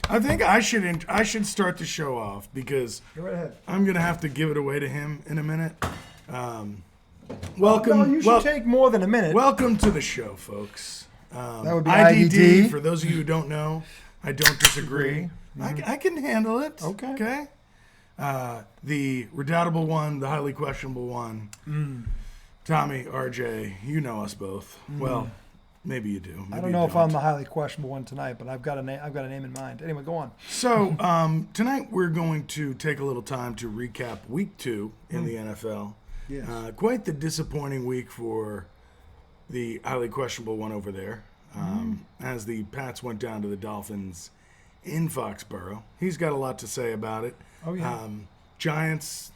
I think I should start the show off because I'm gonna have to give it away to him in a minute. Welcome. No, you should take more than a minute. Welcome to the show, folks. That would be IDD. For those of you who don't know, I don't disagree. I can handle it. Okay. The redoubtable one, the highly questionable one. Tommy, RJ, you know us both. Well, maybe you do. Maybe I don't know if I'm the highly questionable one tonight, but I've got a name in mind. Anyway, go on. So tonight we're going to take a little time to recap Week 2 in the NFL. Yes. Quite the disappointing week for the highly questionable one over there, as the Pats went down to the Dolphins in Foxborough. He's got a lot to say about it. Oh, yeah. Giants,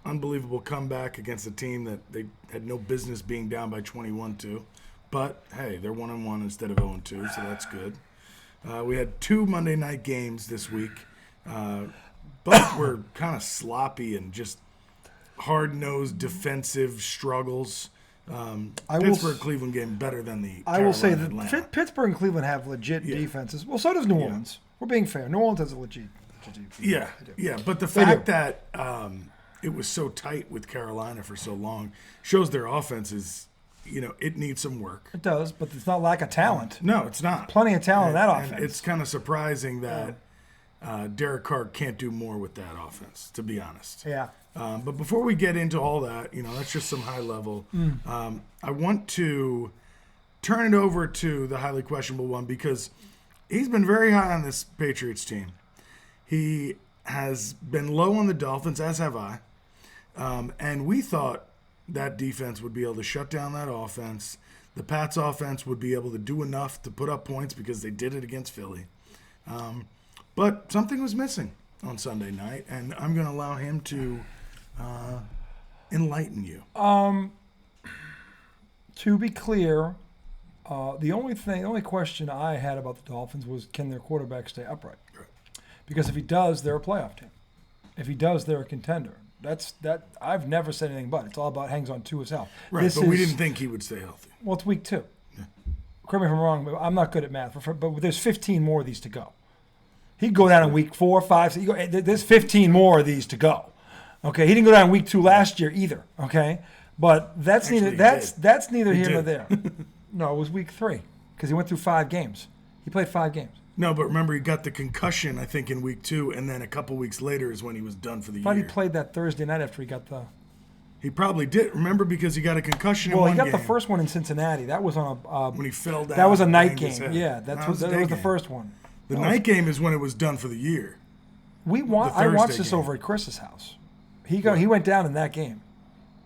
unbelievable comeback against a team that they had no business being down by 21-2. But, hey, they're 1-1 instead of 0-2, so that's good. We had 2 Monday night games this week. Both were kind of sloppy and just hard-nosed defensive struggles. Pittsburgh-Cleveland game better than the I will say Carolina, that Pittsburgh and Cleveland have legit defenses. Well, so does New Orleans. We're being fair. New Orleans has a legit Yeah, but the fact that it was so tight with Carolina for so long shows their offense is, it needs some work. It does, but it's not lack of talent. No, it's not. Plenty of talent in that offense. And it's kind of surprising that Derek Carr can't do more with that offense, to be honest. Yeah. But before we get into all that, that's just some high level. I want to turn it over to the highly questionable one because he's been very high on this Patriots team. He has been low on the Dolphins, as have I. And we thought that defense would be able to shut down that offense. The Pats offense would be able to do enough to put up points because they did it against Philly. But something was missing on Sunday night, and I'm going to allow him to enlighten you. To be clear, the only question I had about the Dolphins was, can their quarterback stay upright? Right. Because if he does, they're a playoff team. If he does, they're a contender. That I've never said anything but. It's all about hangs on to his health. Right, but we didn't think he would stay healthy. Well, it's week 2. Yeah. Correct me if I'm wrong, but I'm not good at math. But there's 15 more of these to go. He'd go down in week 4, 5. There's 15 more of these to go. Okay, he didn't go down in week 2 last year either. Okay, but that's neither here nor there. No, it was week 3 because he went through 5 games. He played 5 games. No, but remember, he got the concussion, I think, in week 2, and then a couple weeks later is when he was done for the year. I thought he played that Thursday night after he got the... He probably did. Remember, because he got a concussion in one game. Well, he got the first one in Cincinnati. That was on a... when he fell down. That was a night game. Yeah, that was the first one. The night game is when it was done for the year. I watched this over at Chris's house. He went down in that game.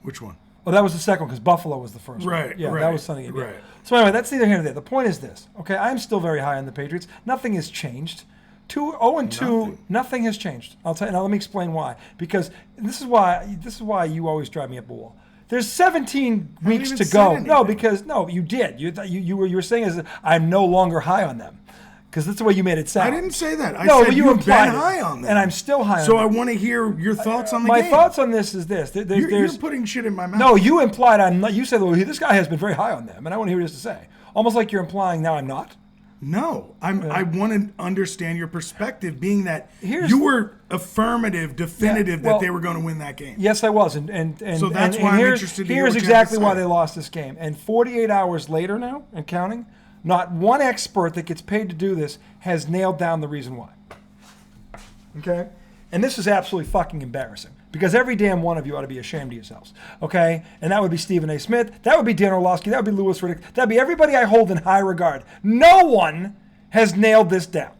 Which one? Oh, that was the second one because Buffalo was the first one. Right, yeah, right, that was Sunday game. Right. Yeah. So anyway, that's neither here nor there. The point is this. Okay, I'm still very high on the Patriots. Nothing has changed. 0-2, nothing has changed. I'll tell you. Now let me explain why. Because this is why you always drive me up a wall. There's 17 weeks to go. No, you did. You were saying is I'm no longer high on them. Because that's the way you made it sound. I didn't say that. I said you've been high on them. And I'm still high on them. So I want to hear your thoughts on the game. My thoughts on this is this. You're putting shit in my mouth. No, you implied I'm not. You said, well, this guy has been very high on them. And I want to hear what he has to say. Almost like you're implying now I'm not. No. I want to understand your perspective, being that you were affirmative, definitive that they were going to win that game. Yes, I was. And so that's why I'm interested in here's exactly why they lost this game. And 48 hours later now, and counting, not one expert that gets paid to do this has nailed down the reason why. Okay? And this is absolutely fucking embarrassing because every damn one of you ought to be ashamed of yourselves. Okay? And that would be Stephen A. Smith. That would be Dan Orlovsky. That would be Louis Riddick. That would be everybody I hold in high regard. No one has nailed this down.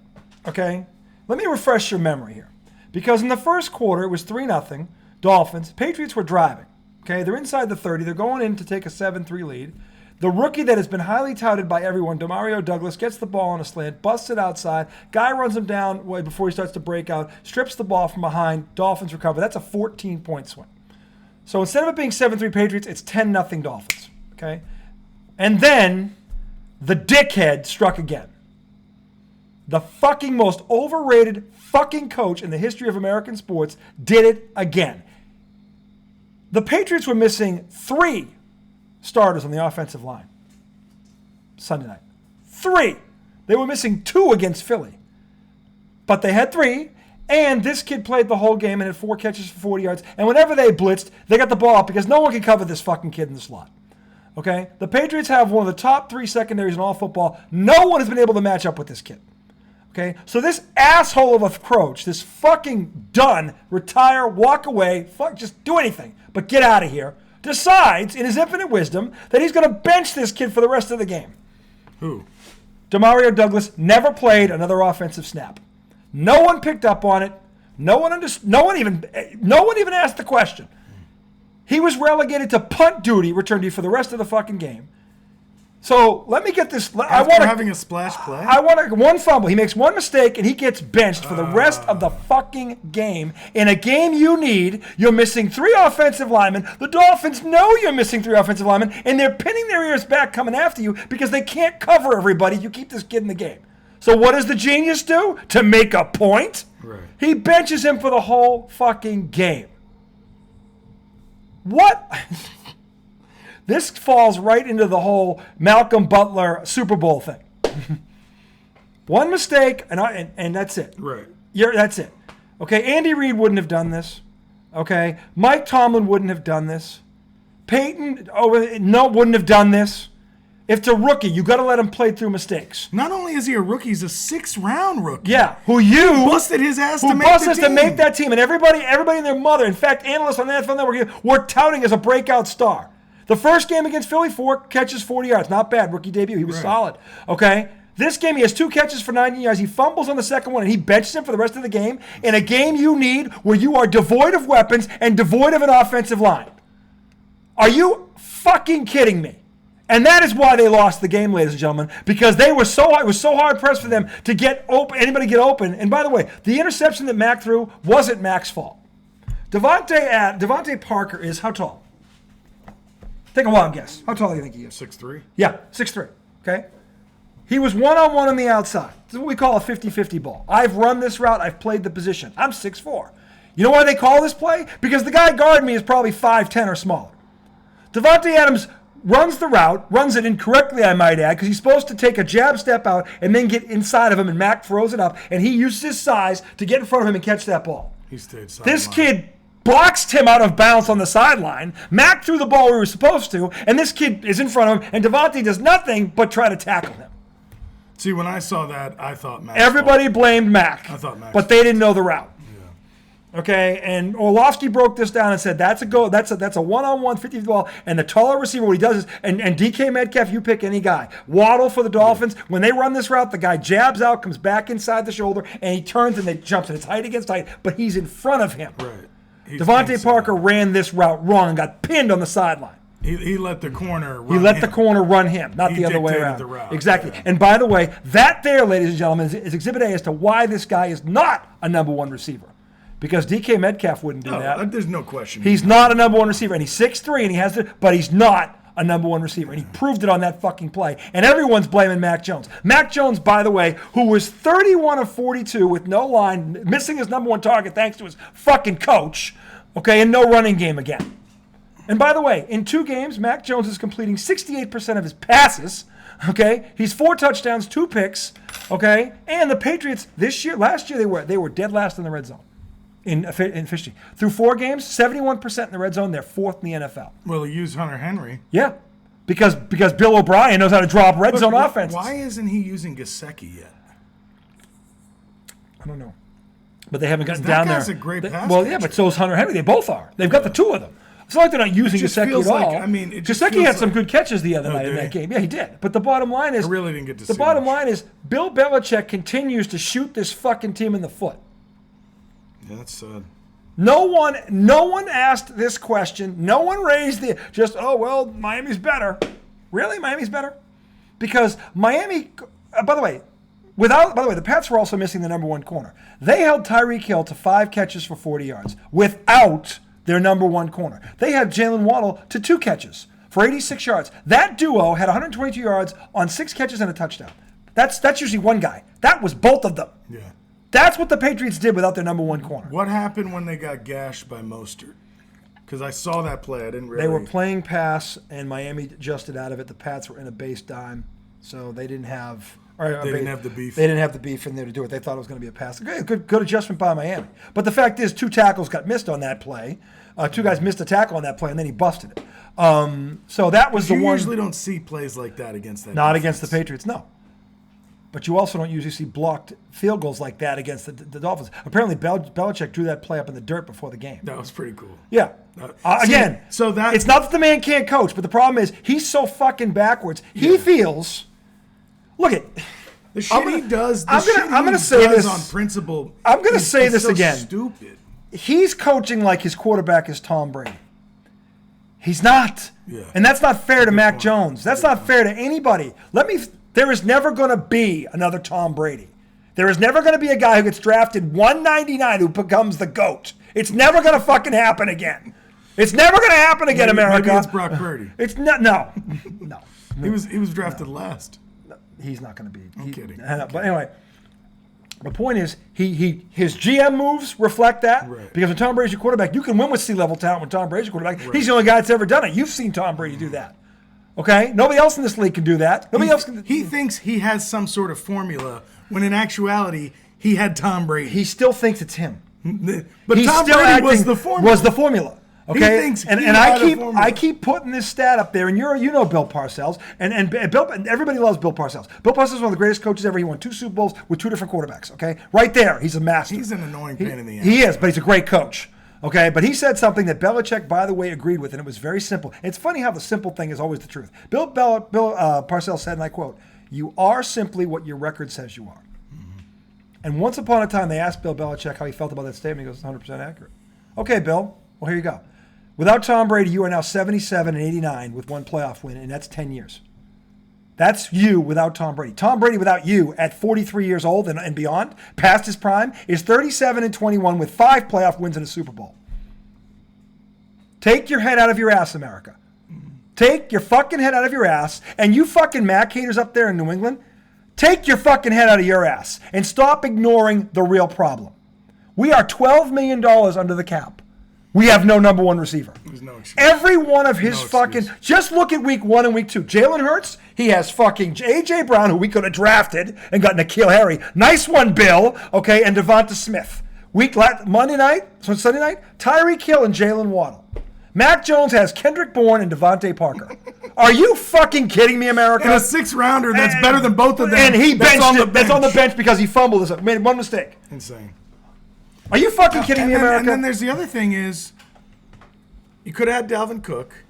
Okay? Let me refresh your memory here. Because in the first quarter, it was 3-0. Dolphins. Patriots were driving. Okay? They're inside the 30. They're going in to take a 7-3 lead. The rookie that has been highly touted by everyone, Demario Douglas, gets the ball on a slant, busts it outside. Guy runs him down before he starts to break out, strips the ball from behind. Dolphins recover. That's a 14-point swing. So instead of it being 7-3 Patriots, it's 10-0 Dolphins. Okay? And then the dickhead struck again. The fucking most overrated fucking coach in the history of American sports did it again. The Patriots were missing 3 starters on the offensive line Sunday night. 3. They were missing 2 against Philly. But they had 3, and this kid played the whole game and had 4 catches for 40 yards. And whenever they blitzed, they got the ball up because no one can cover this fucking kid in the slot. Okay? The Patriots have one of the top 3 secondaries in all football. No one has been able to match up with this kid. Okay? So this asshole of a coach, this fucking done, retire, walk away, just do anything, but get out of here, decides in his infinite wisdom that he's going to bench this kid for the rest of the game. Who? Demario Douglas never played another offensive snap. No one picked up on it. No one even asked the question. He was relegated to punt duty, return duty for the rest of the fucking game. So let me get this. After having a splash play? I want one fumble. He makes one mistake, and he gets benched for the rest of the fucking game. In a game you need, you're missing 3 offensive linemen. The Dolphins know you're missing 3 offensive linemen, and they're pinning their ears back coming after you because they can't cover everybody. You keep this kid in the game. So what does the genius do? To make a point? Right. He benches him for the whole fucking game. What? This falls right into the whole Malcolm Butler Super Bowl thing. One mistake, and that's it. Right. That's it. Okay, Andy Reid wouldn't have done this. Okay, Mike Tomlin wouldn't have done this. Peyton wouldn't have done this. If it's a rookie, you got to let him play through mistakes. Not only is he a rookie, he's a 6th-round rookie. Yeah, who busted his ass to make the team. To make that team, and everybody and their mother. In fact, analysts on the NFL Network were touting as a breakout star. The first game against Philly, 4 catches, 40 yards. Not bad, rookie debut. He was solid. Okay? This game, he has 2 catches for 90 yards. He fumbles on the second one, and he benches him for the rest of the game in a game you need where you are devoid of weapons and devoid of an offensive line. Are you fucking kidding me? And that is why they lost the game, ladies and gentlemen, because it was so hard pressed for them to get open, anybody get open. And by the way, the interception that Mack threw wasn't Mack's fault. Devontae Parker is how tall? Take a wild guess. How tall do you think he is? 6'3"? Yeah, 6'3". Okay? He was one-on-one on the outside. This is what we call a 50-50 ball. I've run this route. I've played the position. I'm 6'4". You know why they call this play? Because the guy guarding me is probably 5'10" or smaller. Devontae Adams runs the route, runs it incorrectly, I might add, because he's supposed to take a jab step out and then get inside of him, and Mack throws it up, and he uses his size to get in front of him and catch that ball. He stayed sideline. This kid boxed him out of bounds on the sideline. Mack threw the ball where he was supposed to, and this kid is in front of him, and Devontae does nothing but try to tackle him. See, when I saw that, I thought Mack. Everybody blamed Mack. I thought Mack. But they didn't know the route. Okay, and Orlovsky broke this down and said that's a go. That's a one-on-one 50 ball, and the taller receiver, what he does is, and DK Metcalf, you pick any guy. Waddle for the Dolphins. When they run this route, the guy jabs out, comes back inside the shoulder, and he turns and they jumps, and it's height against height, but he's in front of him. Right. Devontae Parker ran this route wrong and got pinned on the sideline. He let the corner run He let him. the corner run him, not the other way around. The route. Exactly. Yeah. And by the way, that there, ladies and gentlemen, is Exhibit A as to why this guy is not a number 1 receiver. Because DK Metcalf wouldn't do that. There's no question. He's not a number 1 receiver, and he's 6'3", and he has it, but he's not a number 1 receiver, and he proved it on that fucking play. And everyone's blaming Mac Jones. Mac Jones, by the way, who was 31 of 42 with no line, missing his number 1 target thanks to his fucking coach, okay, and no running game again. And by the way, in 2 games, Mac Jones is completing 68% of his passes. Okay, he's 4 touchdowns, 2 picks. Okay, and the Patriots last year they were dead last in the red zone. In efficiency. Through 4 games, 71% in the red zone. They're 4th in the NFL. Well, he used Hunter Henry. Yeah, because Bill O'Brien knows how to drop red zone offenses. Why isn't he using Gesicki yet? I don't know. But they haven't gotten down there. That guy's a great pass Well, catcher. yeah, but so is Hunter Henry. They both are. They've got the 2 of them. It's not like they're not using Gesicki at all. Gesicki had some good catches the other night in that game. Yeah, he did. But the bottom line is, I really didn't get to see the bottom much. line is, Bill Belichick continues to shoot this fucking team in the foot. Yeah, that's sad. No one asked this question. No one raised Miami's better. Really? Miami's better? Because Miami, by the way, the Pats were also missing the number 1 corner. They held Tyreek Hill to 5 catches for 40 yards without their number 1 corner. They had Jalen Waddle to 2 catches for 86 yards. That duo had 122 yards on 6 catches and a touchdown. That's usually one guy. That was both of them. Yeah. That's what the Patriots did without their number 1 corner. What happened when they got gashed by Mostert? Because I saw that play. I didn't really. They were playing pass, and Miami adjusted out of it. The Pats were in a base dime. So they didn't have. They didn't have the beef. They didn't have the beef in there to do it. They thought it was going to be a pass. Good adjustment by Miami. But the fact is, 2 tackles got missed on that play. 2 guys missed a tackle on that play, and then he busted it. So that was the one. You usually don't see plays like that against that. Not defense. against the Patriots, no. But you also don't usually see blocked field goals like that against the Dolphins. Apparently, Belichick drew that play up in the dirt before the game. That was pretty cool. Yeah. Again, so that it's not that the man can't coach, but the problem is he's so fucking backwards. He feels. Look at the shit he does. I'm gonna say this on principle. I'm gonna say this so again. Stupid. He's coaching like his quarterback is Tom Brady. He's not. Yeah. And that's not fair to Mac point. Jones. That's not fair to anybody. There is never going to be another Tom Brady. There is never going to be a guy who gets drafted 199 who becomes the GOAT. It's never going to fucking happen again. It's never going to happen again, America. Maybe it's Brock Purdy. It's not. No. He was drafted last. He's not going to be. I'm kidding. But anyway, the point is, his GM moves reflect that. Right. Because when Tom Brady's your quarterback, you can win with C-level talent when Tom Brady's your quarterback. Right. He's the only guy that's ever done it. You've seen Tom Brady do that. Okay? Nobody else in this league can do that. He thinks he has some sort of formula when in actuality he had Tom Brady. He still thinks it's him. But Tom Brady was the formula. Okay, He thinks I keep putting this stat up there, and you know Bill Parcells, and Bill, and everybody loves Bill Parcells. Bill Parcells is one of the greatest coaches ever. He won 2 Super Bowls with 2 different quarterbacks. Okay, right there, he's a master. He's an annoying pain in the ass. He is, but he's a great coach. Okay, but he said something that Belichick, by the way, agreed with, and it was very simple. It's funny how the simple thing is always the truth. Bill Parcells said, and I quote, "You are simply what your record says you are." Mm-hmm. And once upon a time, they asked Bill Belichick how he felt about that statement. He goes, "100% accurate." Okay, Bill. Well, here you go. Without Tom Brady, you are now 77 and 89 with 1 playoff win, and that's 10 years. That's you without Tom Brady. Tom Brady without you at 43 years old and beyond, past his prime, is 37 and 21 with 5 playoff wins in a Super Bowl. Take your head out of your ass, America. Take your fucking head out of your ass, and you fucking Mac haters up there in New England, take your fucking head out of your ass and stop ignoring the real problem. We are $12 million under the cap. We have no number 1 receiver. There's no excuse. Every one of his just look at week 1 and week 2. Jalen Hurts, he has fucking A.J. Brown, who we could have drafted and got N'Keal Harry. Nice one, Bill. Okay, and Devonta Smith. Sunday night, Tyreek Hill and Jalen Waddle. Mac Jones has Kendrick Bourne and Devontae Parker. Are you fucking kidding me, America? And a 6th rounder that's better than both of them. And he benched it. That's on the bench because he fumbled. Made 1 mistake. Insane. Are you fucking kidding me, America? And then there's the other thing is, you could have had Dalvin Cook,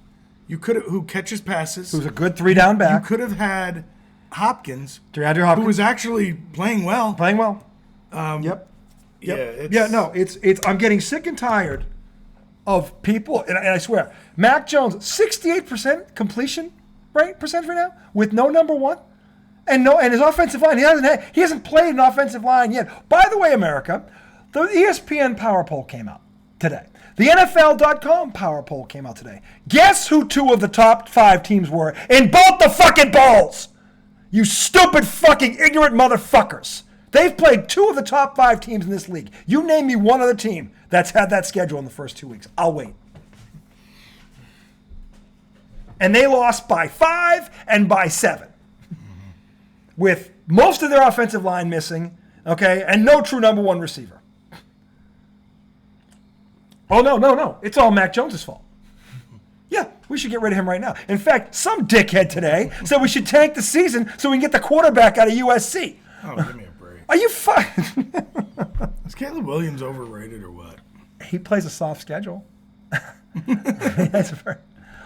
who catches passes, who's a good 3-down back. You could have had Hopkins, DeAndre Hopkins, who was actually playing well. Yep. Yeah. It's. I'm getting sick and tired of people, and I swear, Mac Jones, 68% completion percentage right now with no number 1. And his offensive line, he hasn't played an offensive line yet. By the way, America, the ESPN Power Poll came out today. The NFL.com Power Poll came out today. Guess who 2 of the top 5 teams were in both the fucking bowls? You stupid fucking ignorant motherfuckers. They've played 2 of the top 5 teams in this league. You name me one other team that's had that schedule in the first 2 weeks. I'll wait. And they lost by 5 and by 7. With most of their offensive line missing, okay, and no true number 1 receiver. Oh, no. It's all Mac Jones' fault. Yeah, we should get rid of him right now. In fact, some dickhead today said we should tank the season so we can get the quarterback out of USC. Oh, give me a break. Are you fucking... Is Caleb Williams overrated or what? He plays a soft schedule.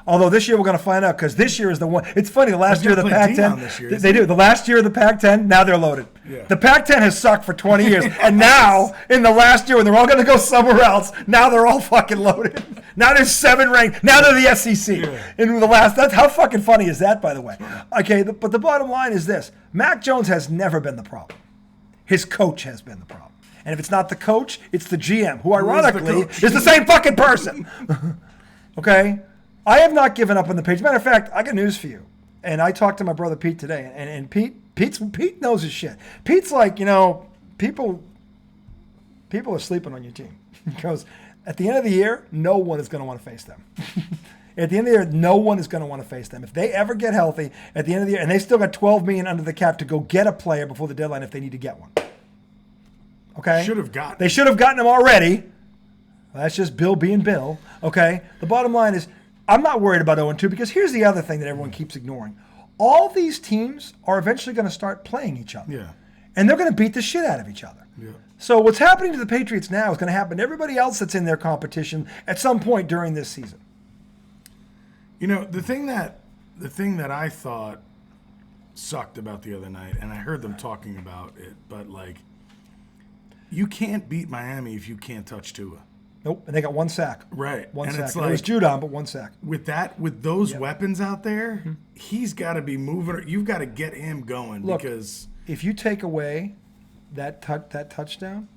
Although this year we're going to find out because this year is the one. It's funny. The last year of the Pac-10, they do. The last year of the Pac-10, now they're loaded. Yeah. The Pac-10 has sucked for 20 years, and now in the last year when they're all going to go somewhere else, now they're all fucking loaded. Now there's 7 ranked. Now they're the SEC. Yeah. In the last, that's how fucking funny is that, by the way? Okay, but the bottom line is this: Mac Jones has never been the problem. His coach has been the problem, and if it's not the coach, it's the GM, who ironically is the same fucking person. Okay. I have not given up on the Patriots. Matter of fact, I got news for you. And I talked to my brother Pete today, and Pete knows his shit. Pete's like, people are sleeping on your team because at the end of the year, no one is going to want to face them. At the end of the year, no one is going to want to face them. If they ever get healthy at the end of the year, and they still got $12 million under the cap to go get a player before the deadline if they need to get one. Okay? They should have gotten him already. Well, that's just Bill being Bill. Okay? The bottom line is, I'm not worried about 0-2 because here's the other thing that everyone keeps ignoring. All these teams are eventually going to start playing each other. Yeah. And they're going to beat the shit out of each other. Yeah. So what's happening to the Patriots now is going to happen to everybody else that's in their competition at some point during this season. You know, the thing that I thought sucked about the other night, and I heard them talking about it, but like, you can't beat Miami if you can't touch Tua. Nope, and they got one sack. Right. One and sack. it's It was Judon, but one sack. With those weapons out there, he's got to be moving. You've got to get him going. Look, because if you take away that touchdown,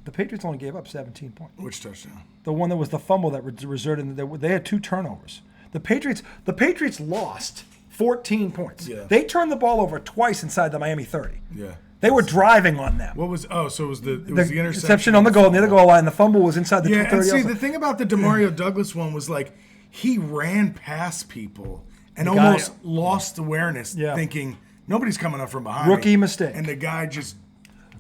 the Patriots only gave up 17 points. Which touchdown? The one that was the fumble that resulted in they had 2 turnovers. The Patriots lost 14 points. Yeah. They turned the ball over twice inside the Miami 30. Yeah. They were driving on them. What was? Oh, so it was the interception on the goal, near the goal line. The fumble was inside the 30. And see, the thing about the Demario Douglas one was like he ran past people and almost lost awareness, thinking nobody's coming up from behind. Rookie mistake. And the guy just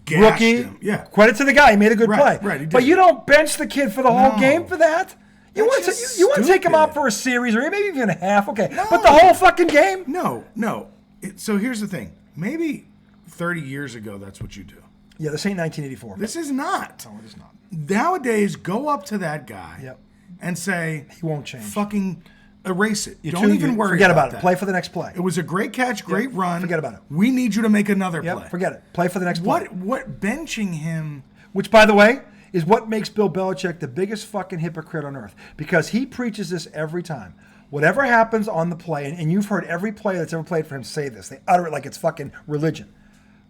gashed him. Yeah. Credit to the guy. He made a good play. Right, he did. But you don't bench the kid for the whole game for that. You want to take him out for a series or maybe even a half, okay? No. But the whole fucking game? No. So here's the thing. Maybe 30 years ago, that's what you do. Yeah, this ain't 1984. This is not. No, it is not. Nowadays, go up to that guy and say, he won't change. Fucking erase it. Don't even worry forget about it. that. Play for the next play. It was a great catch, great run. Forget about it. We need you to make another play. Forget it. Play for the next play. What benching him? Which, by the way, is what makes Bill Belichick the biggest fucking hypocrite on earth. Because he preaches this every time. Whatever happens on the play, and you've heard every player that's ever played for him say this. They utter it like it's fucking religion.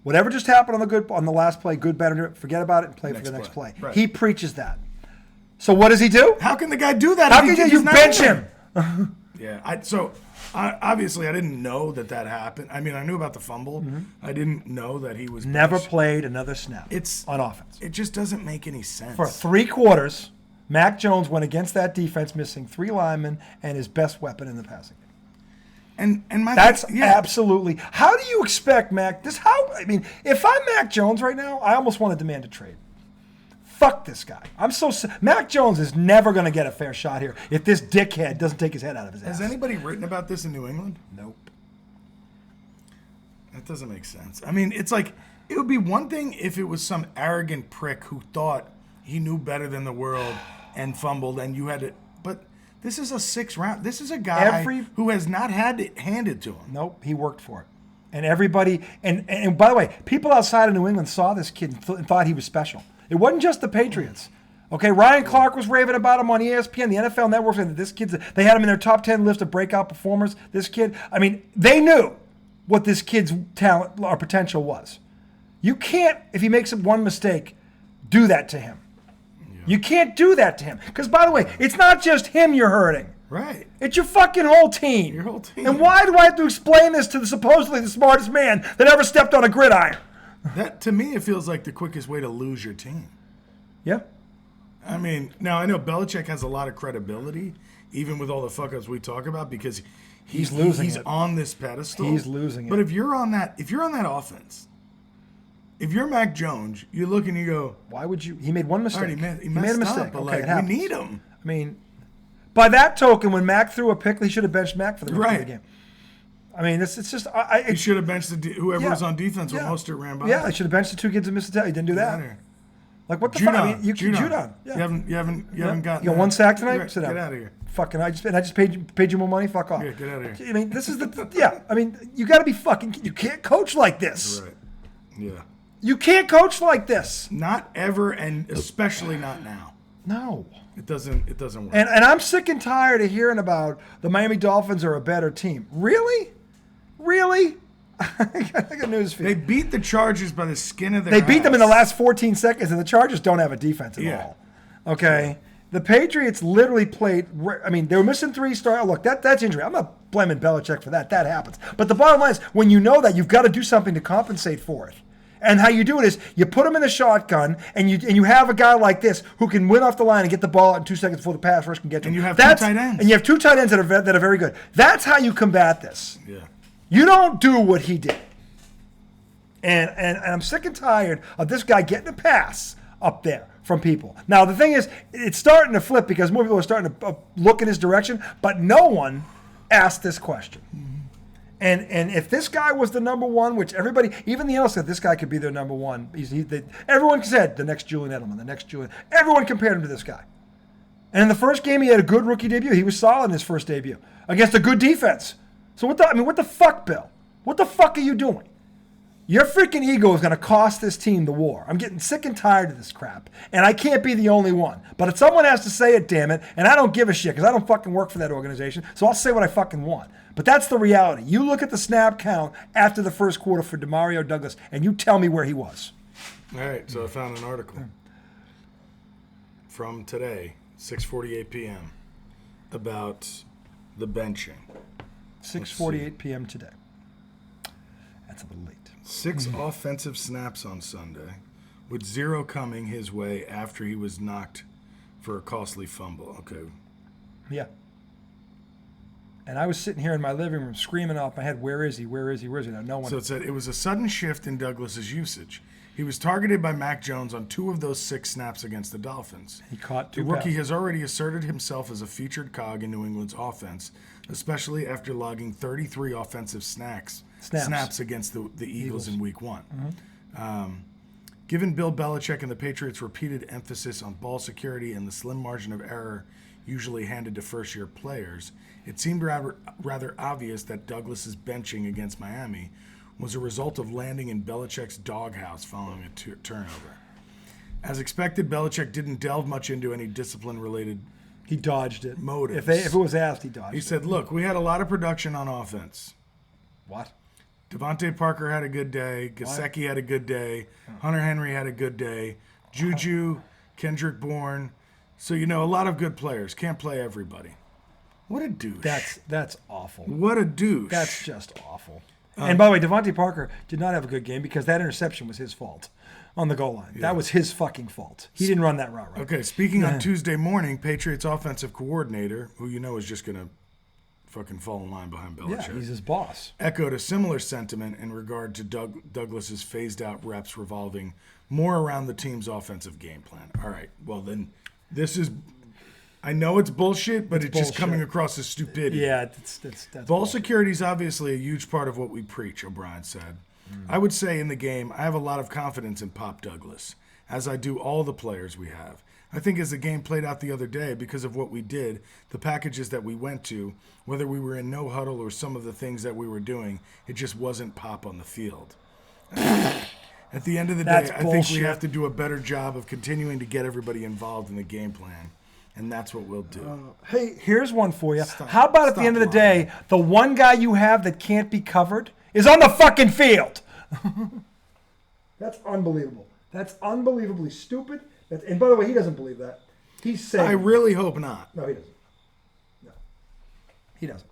Whatever just happened on the last play, good, better, forget about it and play for the next play. Right. He preaches that. So what does he do? How can the guy do that? How can you bench him? Obviously I didn't know that happened. I mean, I knew about the fumble. I didn't know that he was never benched. played another snap on offense. It just doesn't make any sense. For 3 quarters, Mac Jones went against that defense missing 3 linemen and his best weapon in the passing game. That's absolutely. How do you expect Mac? If I'm Mac Jones right now, I almost want to demand a trade. Fuck this guy. Mac Jones is never going to get a fair shot here if this dickhead doesn't take his head out of his ass. Has anybody written about this in New England? Nope. That doesn't make sense. I mean, it's like it would be one thing if it was some arrogant prick who thought he knew better than the world and fumbled, and you had to. But this is a 6th round. This is a guy who has not had it handed to him. Nope, he worked for it. And everybody, and by the way, people outside of New England saw this kid and thought he was special. It wasn't just the Patriots. Okay, Ryan Clark was raving about him on ESPN, the NFL Network, and they had him in their top 10 list of breakout performers. This kid, they knew what this kid's talent or potential was. You can't, if he makes one mistake, do that to him. Yeah. You can't do that to him. Because, by the way, it's not just him you're hurting. Right. It's your fucking whole team. Your whole team. And why do I have to explain this to supposedly the smartest man that ever stepped on a gridiron? That, to me, it feels like the quickest way to lose your team. Yeah. I mean, now I know Belichick has a lot of credibility, even with all the fuck-ups we talk about, because he's on this pedestal. He's losing it. But if you're on that offense, if you're Mac Jones, you look and you go, why would you? He made one mistake. He made a mistake. But okay, we need him. I mean, by that token, when Mac threw a pick, he should have benched Mac for the rest of the game. I mean, it's just. He should have benched whoever was on defense when Mostert ran by. Yeah, they should have benched the 2 kids in Mississippi. He didn't do that. Like, what the fuck? I mean, Judon. Yeah. You haven't gotten. You got 1 sack tonight? Sit down. Get out of here. Fucking, I just paid you more money. Fuck off. Yeah, get out of here. I mean, this is I mean, you got to be fucking. You can't coach like this. Right. Yeah. You can't coach like this. Not ever, and especially not now. No. It doesn't work. And I'm sick and tired of hearing about the Miami Dolphins are a better team. Really? I got news for you. They beat the Chargers by the skin of their ass. They beat them in the last 14 seconds, and the Chargers don't have a defense at all. Okay? Yeah. The Patriots literally played. I mean, they were missing 3 stars. Look, that's injury. I'm not blaming Belichick for that. That happens. But the bottom line is, when you know that, you've got to do something to compensate for it. And how you do it is you put him in the shotgun, and you have a guy like this who can win off the line and get the ball out in 2 seconds before the pass rush can get to him. And you have two tight ends. And you have 2 tight ends that are very good. That's how you combat this. Yeah. You don't do what he did. And I'm sick and tired of this guy getting a pass up there from people. Now, the thing is, it's starting to flip because more people are starting to look in his direction, but no one asked this question. And if this guy was the number one, which everybody, even the analysts said this guy could be their number one. Everyone said the next Julian Edelman, the next Julian. Everyone compared him to this guy. And in the first game, he had a good rookie debut. He was solid in his first debut against a good defense. So what the fuck, Bill? What the fuck are you doing? Your freaking ego is going to cost this team the war. I'm getting sick and tired of this crap. And I can't be the only one. But if someone has to say it, damn it, and I don't give a shit because I don't fucking work for that organization, so I'll say what I fucking want. But that's the reality. You look at the snap count after the first quarter for Demario Douglas, and you tell me where he was. All right, so I found an article from today, 6:48 p.m., about the benching. 6:48 p.m. today. That's a little late. 6 offensive snaps on Sunday, with 0 coming his way after he was knocked for a costly fumble. Okay. Yeah. And I was sitting here in my living room screaming off my head, where is he? Where is he? Where is he? Now, no one. So it said it was a sudden shift in Douglas's usage. He was targeted by Mac Jones on 2 of those 6 snaps against the Dolphins. He caught 2 The rookie passes. has already asserted himself as a featured cog in New England's offense, especially after logging 33 offensive snaps against the Eagles in Week 1. Given Bill Belichick and the Patriots' repeated emphasis on ball security and the slim margin of error usually handed to first-year players, it seemed rather obvious that Douglas's benching against Miami was a result of landing in Belichick's doghouse following a turnover. As expected, Belichick didn't delve much into any discipline-related He dodged it. motives. If it was asked, he dodged it. He said, look, we had a lot of production on offense. What? Devontae Parker had a good day. Gesicki had a good day. Hunter Henry had a good day. Juju, Kendrick Bourne. So, a lot of good players. Can't play everybody. What a douche. That's awful. What a douche. That's just awful. And by the way, Devontae Parker did not have a good game because that interception was his fault on the goal line. Yeah. That was his fucking fault. He didn't run that route right. Okay, speaking on Tuesday morning, Patriots offensive coordinator, who is just going to fucking fall in line behind Belichick. Yeah, he's his boss. Echoed a similar sentiment in regard to Douglas's phased-out reps revolving more around the team's offensive game plan. All right, well then, this is... I know it's bullshit, but it's just coming across as stupidity. Yeah, that's ball security is obviously a huge part of what we preach, O'Brien said. I would say in the game, I have a lot of confidence in Pop Douglas, as I do all the players we have. I think as the game played out the other day, because of what we did, the packages that we went to, whether we were in no huddle or some of the things that we were doing, it just wasn't Pop on the field. At the end of the day, I think we have to do a better job of continuing to get everybody involved in the game plan. And that's what we'll do. Hey, here's one for you. How about at the end of the day, the one guy you have that can't be covered is on the fucking field? That's unbelievable. That's unbelievably stupid. And by the way, he doesn't believe that. He's saying... I really hope not. No, he doesn't. No. He doesn't.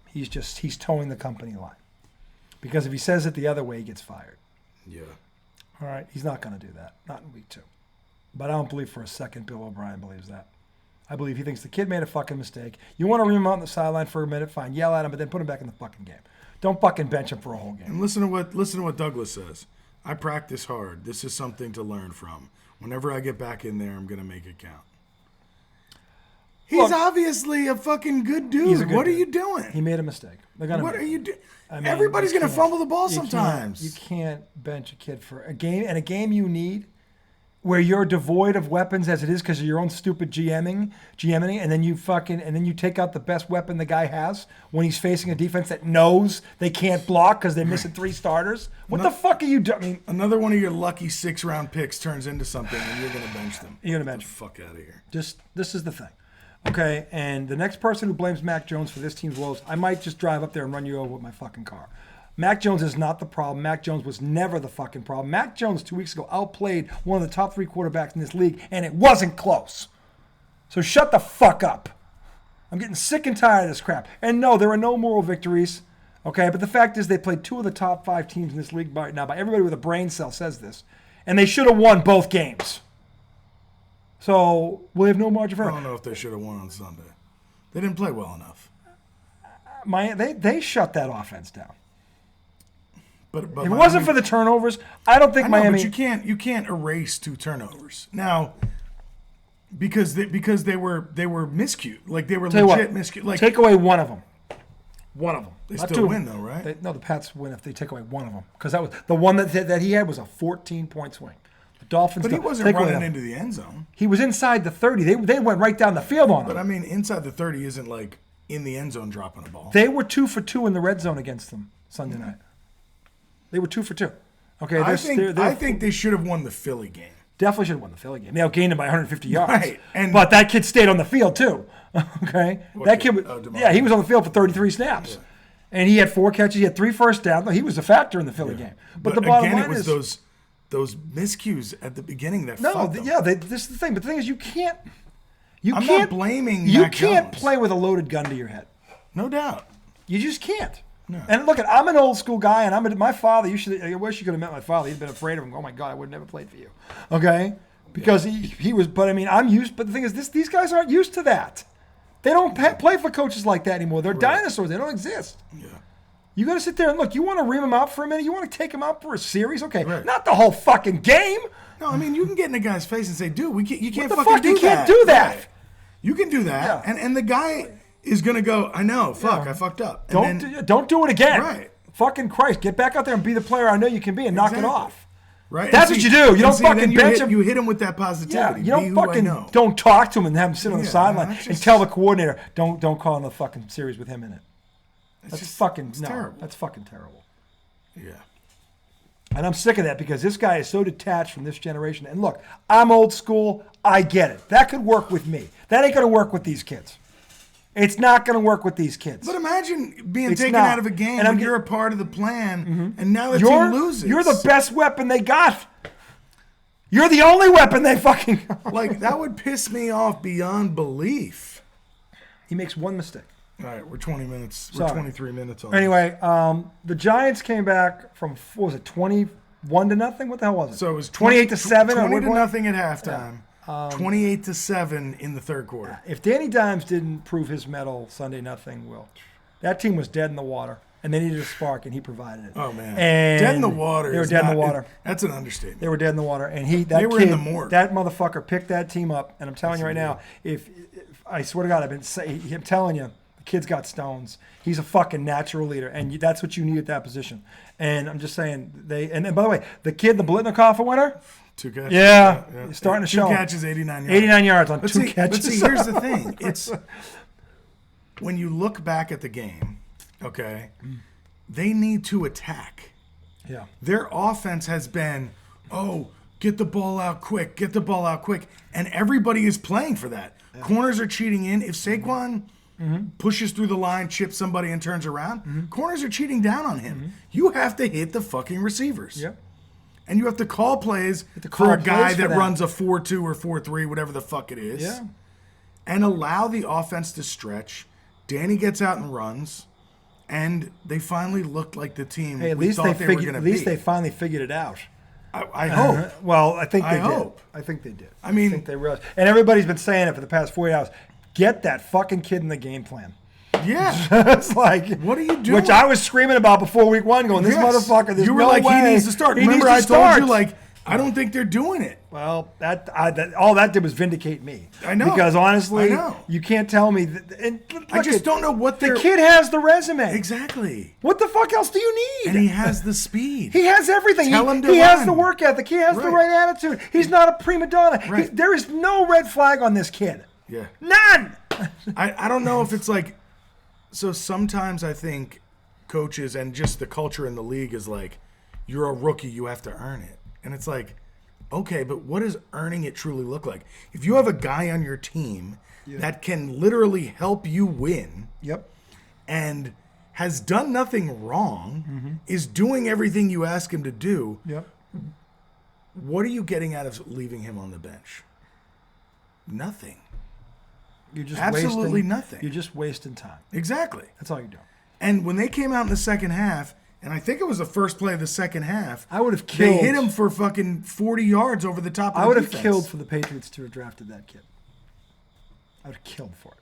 He's towing the company line. Because if he says it the other way, he gets fired. Yeah. All right? He's not going to do that. Not in week 2. But I don't believe for a second Bill O'Brien believes that. I believe he thinks the kid made a fucking mistake. You want to ream him out on the sideline for a minute, fine. Yell at him, but then put him back in the fucking game. Don't fucking bench him for a whole game. And listen to what Douglas says. I practice hard. This is something to learn from. Whenever I get back in there, I'm going to make it count. He's obviously a fucking good dude. What are you doing? He made a mistake. What are you doing? Everybody's going to fumble the ball sometimes. You can't bench a kid for a game, and a game you need where you're devoid of weapons as it is because of your own stupid GMing, and then you take out the best weapon the guy has when he's facing a defense that knows they can't block because they're missing 3 starters. What the fuck are you doing? Another one of your lucky 6-round picks turns into something, and you're going to bench them. You're going to bench them. Fuck out of here. This is the thing. Okay, and the next person who blames Mac Jones for this team's woes, I might just drive up there and run you over with my fucking car. Mac Jones is not the problem. Mac Jones was never the fucking problem. Mac Jones 2 weeks ago outplayed one of the top 3 quarterbacks in this league, and it wasn't close. So shut the fuck up. I'm getting sick and tired of this crap. And no, there are no moral victories. Okay, but the fact is they played 2 of the top 5 teams in this league right now. By everybody with a brain cell says this, and they should have won both games. So we have no margin for I error. don't know if they should have won on Sunday. They didn't play well enough. They shut that offense down. But If it Miami, wasn't for the turnovers, I don't think I know, Miami. but you can't erase 2 turnovers now because they were miscued, like they were Tell you legit what, miscued. Like take away one of them. One of them. they Not still 2. win though, right? The Pats win if they take away one of them because that was the one that he had was a 14-point swing. The Dolphins. But he don't. wasn't Take away running that. into the end zone. He was inside the 30. They went right down the field on him. But I mean, inside the 30 isn't like in the end zone dropping a ball. They were 2 for 2 in the red zone against them Sunday night. They were 2 for 2. Okay, I think they should have won the Philly game. definitely should have won the Philly game. They outgained him by 150 yards. Right, But that kid stayed on the field too. Okay, that kid. DeMar. He was on the field for 33 snaps, and he had 4 catches. He had 3 first downs. He was a factor in the Philly game. But the bottom again, line it was is those miscues at the beginning that no. fucked them. This is the thing. But the thing is, you can't. I'm not blaming You Mac can't Jones. play with a loaded gun to your head. No doubt. You just can't. No. And look, I'm an old school guy, and my father. I wish you could have met my father. He'd been afraid of him. Oh my God, I would have never played for you. Okay, because he was. But I mean, I'm used. But the thing is, these guys aren't used to that. They don't play for coaches like that anymore. They're dinosaurs. They don't exist. Yeah. You got to sit there and look. You want to ream them out for a minute. You want to take them out for a series. Okay, Right. not the whole fucking game. No, I mean you can get in a guy's face and say, "Dude, you can't What the fucking fuck? do You that." can't do that. Right. You can do that, Yeah. and the guy is gonna go, "I know, fuck, I fucked up." And Don't do it again. Right. Fucking Christ, get back out there and be the player I know you can be and knock it Exactly. off. Right. That's And what you do. You and don't fucking then bench him. You hit him with that Yeah, positivity. you Be don't who I fucking know. don't talk to him and have him sit on the Yeah, sideline that's and just- tell the coordinator don't call another fucking series with him in it. That's just- fucking it's no. terrible. That's fucking terrible. Yeah. And I'm sick of that because this guy is so detached from this generation. And look, I'm old school. I get it. That could work with me. That ain't gonna work with these kids. It's not gonna work with these kids. But imagine being It's taken not. out of a game And when you're a part of the plan, and now the you're, team loses. You're the best weapon they got. You're the only weapon they fucking got. Like that would piss me off beyond belief. He makes one mistake. All right, we're 20 minutes. We're Sorry. 23 minutes on. Anyway, the Giants came back from what was it, 21-0? What the hell was it? So it was 28-7 or 20 what to it was? nothing at halftime. 28-7 in the third quarter. If Danny Dimes didn't prove his mettle Sunday, nothing will. That team was dead in the water, and they needed a spark, and he provided it. Oh man, And dead in the water. They were is dead in not- the water. That's an understatement. They were dead in the water, and that They were kid, in the morgue. that motherfucker picked that team up. And I'm telling you right now, if I swear to God, I'm telling you, the kid's got stones. He's a fucking natural leader, and that's what you need at that position. And I'm just saying And by the way, the kid, the Belichoke winner, 2 catches. yeah, he's starting to show. 2 catches, 89 yards. 89 yards on But 2 see, catches. But see, here's the thing. It's when you look back at the game, okay, they need to attack. Yeah. Their offense has been, get the ball out quick, get the ball out quick. And everybody is playing for that. Yeah. Corners are cheating in. If Saquon pushes through the line, chips somebody, and turns around, corners are cheating down on him. You have to hit the fucking receivers. Yep. And you have to call plays call for a guy plays for that that. runs a 4-2 or 4-3, whatever the fuck it is. Yeah. And allow the offense to stretch. Danny gets out and runs. And they finally looked like the team Hey, at we least thought they were going to be. At least they finally figured it out. I hope. Well, I think they I did. hope. I think they did. I mean- think they realized. And everybody's been saying it for the past 48 hours. Get that fucking kid in the game plan. Yeah. It's like, What are you doing? Which I was screaming about before week 1, going, this Yes. motherfucker, there's You were no like, way. he needs to start. He Remember, needs to I told start. you, like, I don't think they're doing it. Well, all that did was vindicate me. I know. Because honestly, I know. you can't tell me. I just don't know what the they're... kid has the resume. Exactly. What the fuck else do you need? And he has the speed. He has everything. Tell him to he has run. the work ethic. He has the Right. right attitude. He's not a prima donna. Right. There is no red flag on this kid. Yeah. None. I don't know if it's like... So sometimes I think coaches and just the culture in the league is like, you're a rookie, you have to earn it. And it's like, okay, but what does earning it truly look like? If you have a guy on your team that can literally help you win Yep. and has done nothing wrong, is doing everything you ask him to do, Yep. what are you getting out of leaving him on the bench? Nothing. You're just Absolutely wasting, nothing. You're just wasting time. Exactly. That's all you're doing. And when they came out in the second half, and I think it was the first play of the second half, I would have killed. They hit him for fucking 40 yards over the top of I would the have defense. killed for the Patriots to have drafted that kid. I would have killed for it.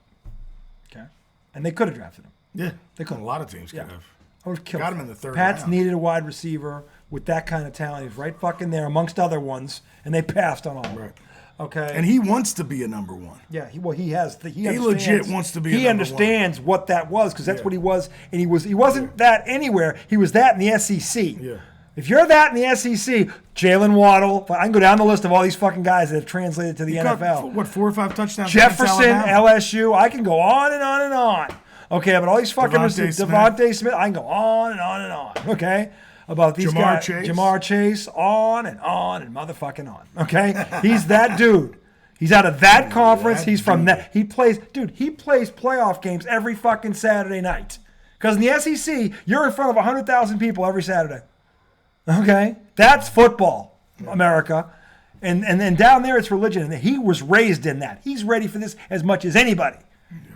Okay? And they could have drafted him. Yeah. They could. A lot of teams could Yeah. have. I would have killed Got for him in it. the third Pats round. needed a wide receiver with that kind of talent. He's right fucking there amongst other ones, and they passed on all of them. Right. Okay? And he wants to be a number one. Yeah, he has. He legit wants to be a He number understands what that was because that's Yeah. what he was, and he wasn't that anywhere. He was that in the SEC. Yeah. If you're that in the SEC, Jalen Waddle, I can go down the list of all these fucking guys that have translated to the Got, NFL. what, 4 or 5 touchdowns? Jefferson, against Alabama? LSU. I can go on and on and on. Okay, but all these fucking Devontae Smith. I can go on and on and on. Okay, about these guys. Jamar Chase, on and motherfucking on. Okay, he's that dude. He's out of that conference. He's from that. He plays playoff games every fucking Saturday night. Because in the SEC, you're in front of 100,000 people every Saturday. Okay, that's football, America. And then down there, it's religion. And he was raised in that. He's ready for this as much as anybody.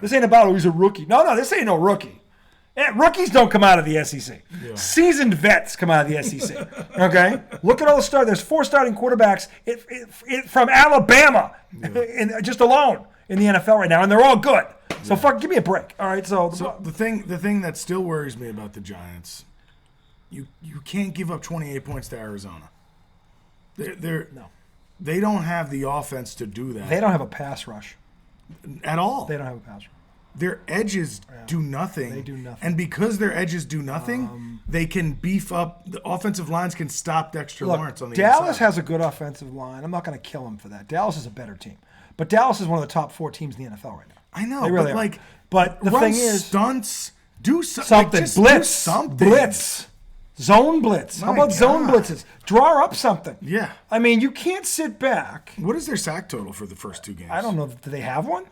This ain't about, he's a rookie. No, this ain't no rookie. Rookies don't come out of the SEC. Yeah. Seasoned vets come out of the SEC. Okay? Look at all the starters. There's 4 starting quarterbacks from Alabama just alone in the NFL right now, and they're all good. So give me a break. All right, so the thing that still worries me about the Giants, you can't give up 28 points to Arizona. They don't have the offense to do that. They don't have a pass rush. At all. They don't have a pass rush. Their edges do nothing. They do nothing. And because their edges do nothing, they can beef up. The offensive lines can stop Dexter Lawrence on the Dallas inside. has a good offensive line. I'm not going to kill him for that. Dallas is a better team. But Dallas is one of the top 4 teams in the NFL right now. I know. They really but are. But the run thing is, stunts, do something. Like, Blitz. do something. Blitz. Zone blitz. How about zone blitzes? Draw up something. Yeah. I mean, you can't sit back. What is their sack total for the first 2 games? I don't know. Do they have one?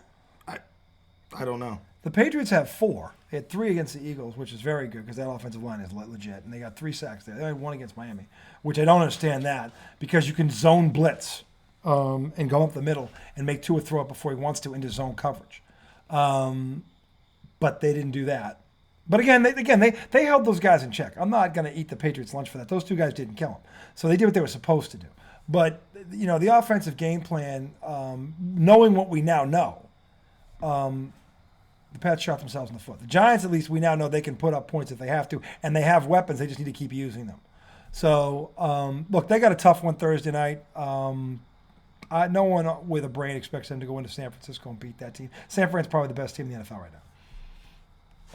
I don't know. The Patriots have 4. They had 3 against the Eagles, which is very good because that offensive line is legit. And they got 3 sacks there. They had 1 against Miami, which I don't understand that because you can zone blitz and go up the middle and make Tua throw up before he wants to into zone coverage. But they didn't do that. But again, they held those guys in check. I'm not going to eat the Patriots' lunch for that. Those 2 guys didn't kill them. So they did what they were supposed to do. But, the offensive game plan, knowing what we now know, the Pats shot themselves in the foot. The Giants, at least, we now know they can put up points if they have to, and they have weapons. They just need to keep using them. So, look, they got a tough one Thursday night. No one with a brain expects them to go into San Francisco and beat that team. San Fran's probably the best team in the NFL right now.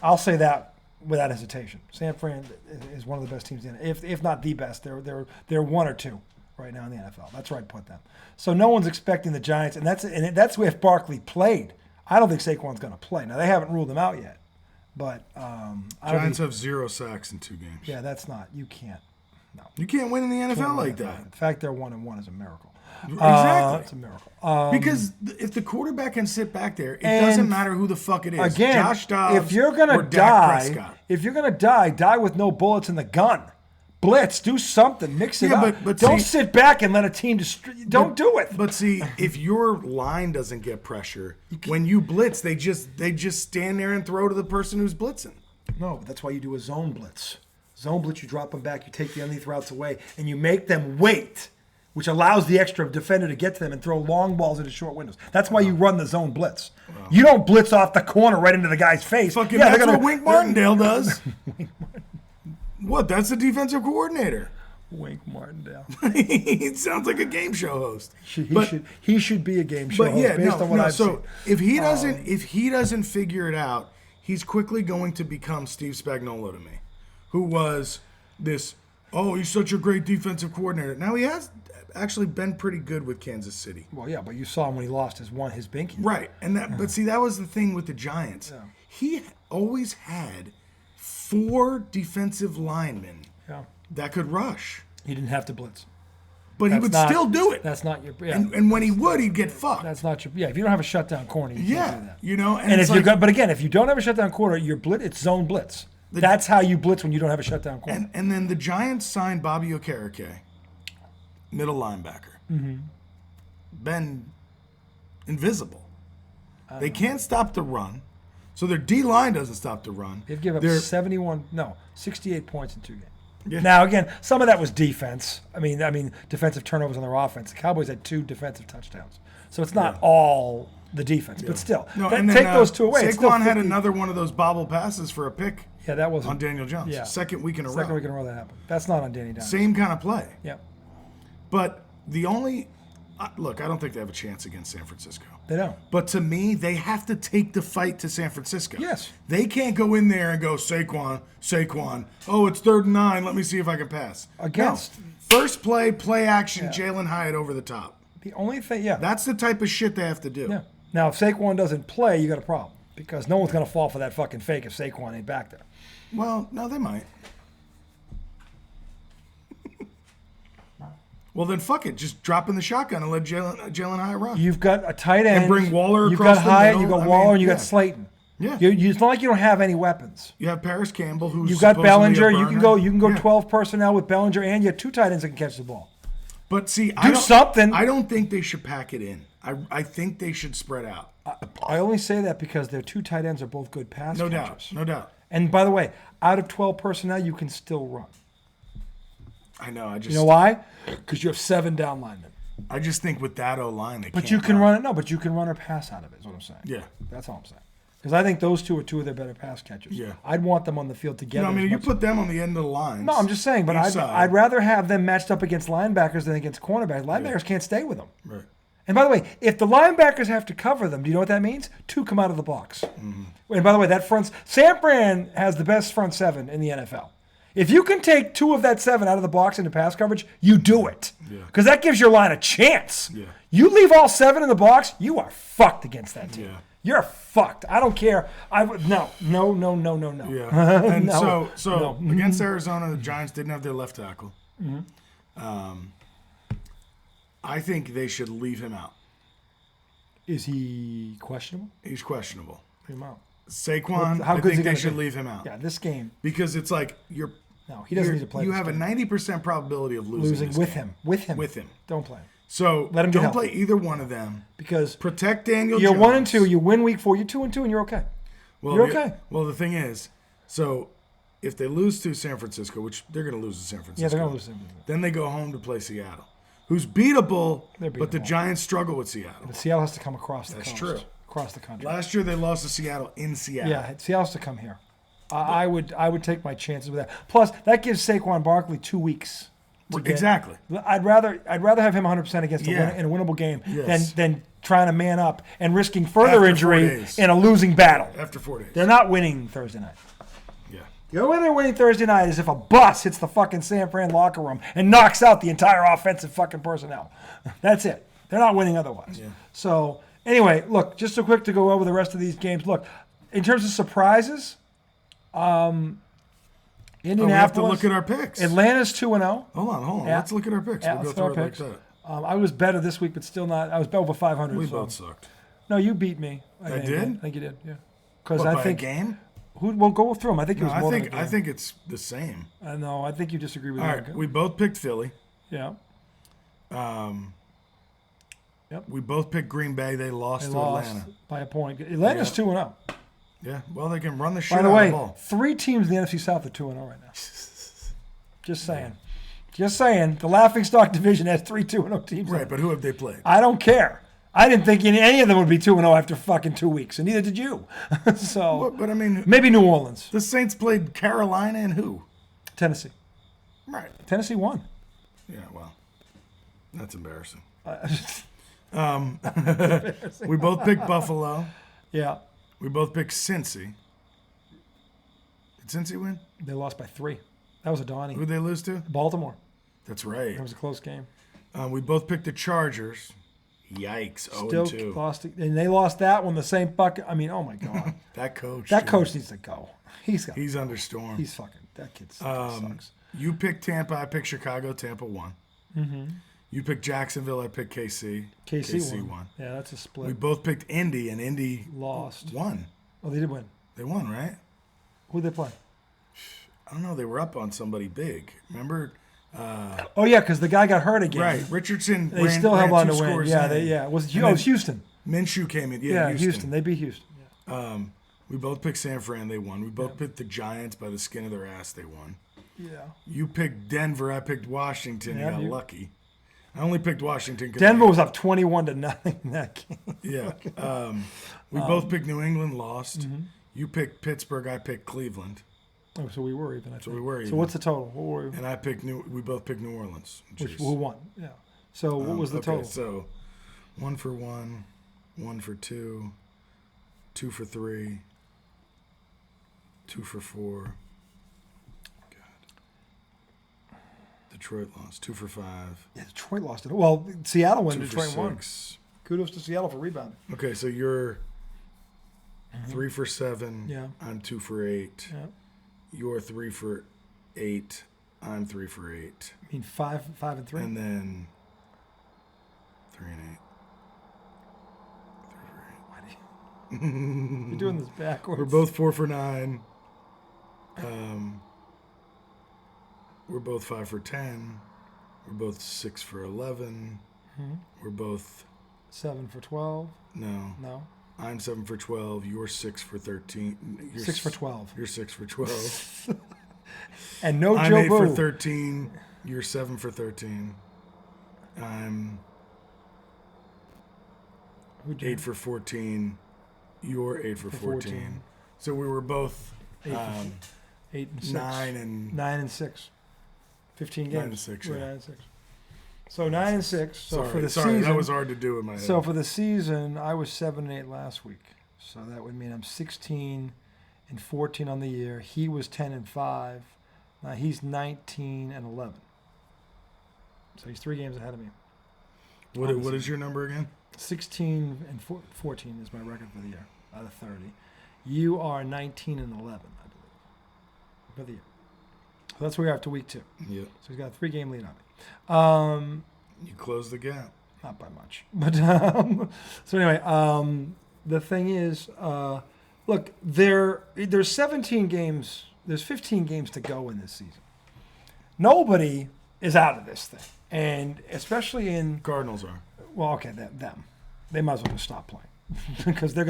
I'll say that without hesitation. San Fran is one of the best teams in it, if not the best. They're 1 or 2 right now in the NFL. That's where I'd put them. So no one's expecting the Giants, and that's if Barkley played. I don't think Saquon's going to play. Now, they haven't ruled him out yet. But Giants have 0 sacks in 2 games. Yeah, that's not. You can't. No. You can't win in the NFL like that. The fact they're 1-1 is a miracle. Exactly. It's a miracle. Because if the quarterback can sit back there, it doesn't matter who the fuck it is. Again, Josh Dobbs if you're going to die with no bullets in the gun. Blitz, do something, mix it up. But don't sit back and let a team don't do it. But see, if your line doesn't get pressure, when you blitz, they just stand there and throw to the person who's blitzing. No, but that's why you do a zone blitz. Zone blitz, you drop them back, you take the underneath routes away, and you make them wait, which allows the extra defender to get to them and throw long balls into short windows. That's why you run the zone blitz. Wow. You don't blitz off the corner right into the guy's face. That's what Wink Martindale does. What? That's the defensive coordinator. Wink Martindale. He sounds like a game show host. He should be a game show host based on what I've seen. If he doesn't figure it out, he's quickly going to become Steve Spagnuolo to me, who was this. Oh, he's such a great defensive coordinator. Now he has actually been pretty good with Kansas City. Well, yeah, but you saw him when he lost his binky. Right, but see, that was the thing with the Giants. Yeah. He always had 4 defensive linemen that could rush. He didn't have to blitz. But he would still do it. That's not your... Yeah. And when he would, he'd get fucked. That's not your... Yeah, if you don't have a shutdown corner, you can't do that. You know... And but again, if you don't have a shutdown corner, it's zone blitz. That's how you blitz when you don't have a shutdown corner. And then the Giants signed Bobby Okereke, middle linebacker. Mm-hmm. Been invisible. They can't stop the run. So their D-line doesn't stop the run. They've given up 68 points in 2 games. Yeah. Now, again, some of that was defense. I mean, defensive turnovers on their offense. The Cowboys had 2 defensive touchdowns. So it's not all the defense, but still. Take those 2 away. Saquon had another one of those bobble passes for a pick. Yeah, that was on Daniel Jones. Yeah. Second week in a row. Second week in a row that happened. That's not on Danny Dimes. Same kind of play. Yeah. But the only look, I don't think they have a chance against San Francisco. They don't. But to me, they have to take the fight to San Francisco. Yes. They can't go in there and go, Saquon. Oh, it's 3rd and 9. Let me see if I can pass. Against. No. First play action, Jalen Hyatt over the top. The only thing, yeah. That's the type of shit they have to do. Yeah. Now, if Saquon doesn't play, you got a problem. Because no one's going to fall for that fucking fake if Saquon ain't back there. Well, no, they might. Well, then fuck it. Just drop in the shotgun and let Jalen Hyatt run. You've got a tight end. And bring Waller across You've got Hyatt, the middle. you've got Waller, and you've got Slayton. Yeah. It's not like you don't have any weapons. You have Paris Campbell, who's You've got supposedly Bellinger. a You can go burner. 12 personnel with Bellinger, and you have 2 tight ends that can catch the ball. But see, something. I don't think they should pack it in. I think they should spread out. I only say that because their 2 tight ends are both good pass catchers. No doubt. And by the way, out of 12 personnel, you can still run. I know. You know why? Because you have 7 down linemen. I just think with that O-line, they But can't you can run. run it. No, but you can run or pass out of it. Is what I'm saying. Yeah. That's all I'm saying. Because I think those 2 are 2 of their better pass catchers. Yeah. I'd want them on the field together. You know, you put them on the end of the line. No, I'm just saying. But I'd rather have them matched up against linebackers than against cornerbacks. Linebackers can't stay with them. Right. And by the way, if the linebackers have to cover them, do you know what that means? 2 come out of the box. Mm-hmm. And by the way, San Fran has the best front 7 in the NFL. If you can take 2 of that 7 out of the box into pass coverage, you do it. Because that gives your line a chance. Yeah. You leave all 7 in the box, you are fucked against that team. Yeah. You're fucked. I don't care. No. Yeah. And No. so against Arizona, the Giants didn't have their left tackle. Mm-hmm. I think they should leave him out. Is he questionable? He's questionable. Leave him out. Saquon, How I good is think he they should be? leave him out. Yeah, this game. Because it's like No, he doesn't need to play. You this have a game. 90% probability of losing this with game. him. With him. Don't play him. So Let him get don't healthy. play either one of them. Because protect Daniel you're Jones. 1 and 2. You win week 4. You're 2 and 2, and you're okay. Well, you're okay. Well, the thing is, so if they lose to San Francisco, which they're going to lose to San Francisco. Yeah, they're going to lose to San Francisco. Then they go home to play Seattle, who's beatable, They're but the beatable. Giants struggle with Seattle. But Seattle has to come across the That's coast. true. Across the country. Last year they lost to Seattle in Seattle. Yeah, Seattle has to come here. I would take my chances with that. Plus, that gives Saquon Barkley 2 weeks. Exactly. I'd rather have him 100% against in a winnable game than trying to man up and risking further After 4 injury days. in a losing battle. After 4 days. They're not winning Thursday night. Yeah. The only way they're winning Thursday night is if a bus hits the fucking San Fran locker room and knocks out the entire offensive fucking personnel. That's it. They're not winning otherwise. Yeah. So, anyway, look, just so quick to go over the rest of these games. Look, in terms of surprises, Indianapolis. We have to look at our picks. Atlanta's 2-0. Hold on. Let's look at our picks. We'll go Let's through look it at our like picks. that. I was better this week, but still not. I was over 500. We so. both sucked. No, you beat me. I did? I think you did. Yeah. Because What, I by think a game? we'll go through them. I think it was more than a game. I think it's the same. No, I think you disagree with All me. right, we both picked Philly. Yeah. Yep. We both picked Green Bay. They lost to Atlanta. By a point. Atlanta's 2-0. Yeah, well, they can run the shit By the out of way, the ball. 3 teams in the NFC South are 2-0 right now. Just saying. Just saying. The laughingstock division has 3 2-0 teams. Right, but who have they played? I don't care. I didn't think any of them would be 2-0 after fucking 2 weeks, and neither did you. So, But I mean, maybe New Orleans. the Saints played Carolina and who? Tennessee. Right. Tennessee won. Yeah, well, that's embarrassing. Embarrassing. We both picked Buffalo. Yeah. We both picked Cincy. Did Cincy win? They lost by 3. That was a Donnie. Who'd they lose to? Baltimore. That's right. That was a close game. We both picked the Chargers. Yikes, Still 0-2. lost it. And they lost that one the same bucket. I mean, oh my God. That coach. That dude. coach needs to go. He's under storm. He's fucking, that kid sucks. You picked Tampa. I picked Chicago. Tampa won. Mm-hmm. You picked Jacksonville. I picked KC. KC won. Yeah, that's a split. We both picked Indy, and Indy Lost. won. Oh, they did win. They won, right? Who'd they play? I don't know. They were up on somebody big. Remember? Oh, yeah, because the guy got hurt again. Right. Richardson They still held ran on 2 to win. scores Yeah, in. It was And then Houston. Minshew came in. Yeah, Yeah, Houston. They beat Houston. Yeah. We both picked San Fran. They won. We both picked the Giants by the skin of their ass. They won. Yeah. You picked Denver. I picked Washington. Yeah, you got lucky. I only picked Washington. Denver was up 21-0 in that game. Yeah. We both picked New England. Lost. You picked Pittsburgh. I picked Cleveland. Oh, so we were even. I think. So we were even. So what's the total? What were we? And I picked we both picked New Orleans. Who won? Yeah. So what was the total? So 1 for 1, 1 for 2, 2 for 3, 2 for 4. God. Detroit lost. 2 for 5. Yeah, Detroit lost it. Well, Seattle won. 2 Detroit for won. 6. Kudos to Seattle for rebounding. Okay, so you're 3 for 7. Yeah. I'm 2 for 8. Yeah. You're 3 for 8. I'm 3 for 8. I mean 5 and 3. And then 3 and 8. 3 for 8. You're doing this backwards. We're both 4 for 9. We're both 5 for 10. We're both 6 for 11. We're both 7 for 12. No. I'm 7 for 12. You're 6 for 13. You're 6 for 12. You're 6 for 12. And no I'm Joe 8 for Boo. 13. You're 7 for 13. I'm 8 for 14. You're 8 for 14. So we were both 8 and 6. 9 and 9 and 6. 15 games. 9 and 6. We're Yeah. 9 and 6. So 9 and 6. So for the sorry, season, that was hard to do in my head. So for the season, I was 7 and 8 last week. So that would mean I'm 16 and 14 on the year. He was 10 and 5. Now he's 19 and 11. So he's 3 games ahead of me. What is your number again? 16 and 14 is my record for the year out of 30. You are 19 and 11, I believe, for the year. So that's where we are after week 2. Yeah. So he's got a 3-game lead on me. You closed the gap. Not by much. But so anyway, the thing is, look, there's 17 games. There's 15 games to go in this season. Nobody is out of this thing, and especially in Cardinals are. well, okay, them. They might as well just stop playing because they're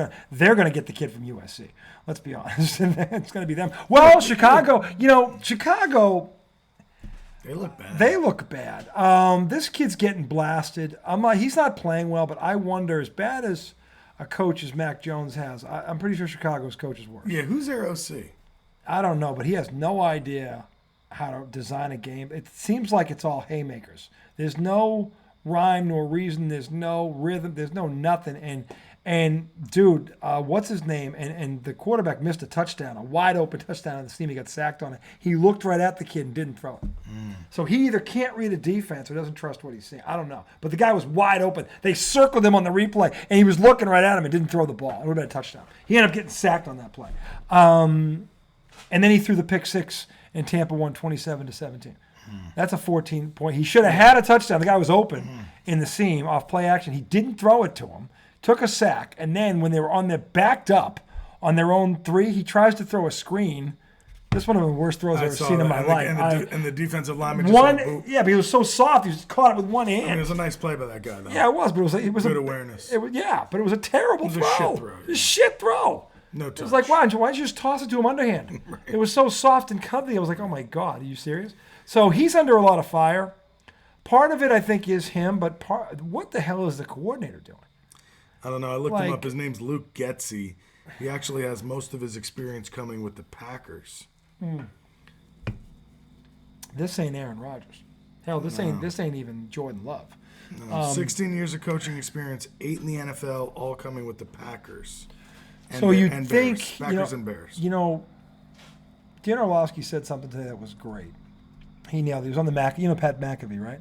gonna get the kid from USC. Let's be honest, it's gonna be them. Well, Chicago, Chicago. They look bad. They look bad. This kid's getting blasted. He's not playing well, but I wonder, as bad as a coach as Mac Jones has, I'm pretty sure Chicago's coach is worse. Yeah, who's their OC? I don't know, but he has no idea how to design a game. It seems like it's all haymakers. There's no rhyme nor reason. There's no rhythm. There's no nothing. And dude, what's his name? And the quarterback missed a touchdown, a wide open touchdown on the team. He got sacked on it. He looked right at the kid and didn't throw it. So he either can't read a defense or doesn't trust what he's seeing. I don't know. But the guy was wide open. They circled him on the replay, and he was looking right at him and didn't throw the ball. It would have been a touchdown. He ended up getting sacked on that play. And then he threw the pick 6, and Tampa won 27-17. That's a 14-point. He should have had a touchdown. The guy was open in the seam off play action. He didn't throw it to him. Took a sack, and then when they were on their backed up on their own 3, he tries to throw a screen. This is one of the worst throws I've ever seen in my life. And the defensive lineman just went boop. Yeah, but he was so soft. He just caught it with one hand. I mean, it was a nice play by that guy, though. Yeah, it was, but it was good awareness. But it was a terrible throw. A shit throw. A shit throw. No touch. It was like, why don't you just toss it to him underhand? Right. It was so soft and cuddly. I was like, oh my God, are you serious? So he's under a lot of fire. Part of it, I think, is him, but what the hell is the coordinator doing? I don't know. I looked him up. His name's Luke Getsy. He actually has most of his experience coming with the Packers. This ain't Aaron Rodgers. Hell, this ain't even Jordan Love. No. 16 years of coaching experience, 8 in the NFL, all coming with the Packers. So you think Bears. Packers and Bears. Dan Orlovsky said something today that was great. He nailed it. He was on the Pat McAfee, right?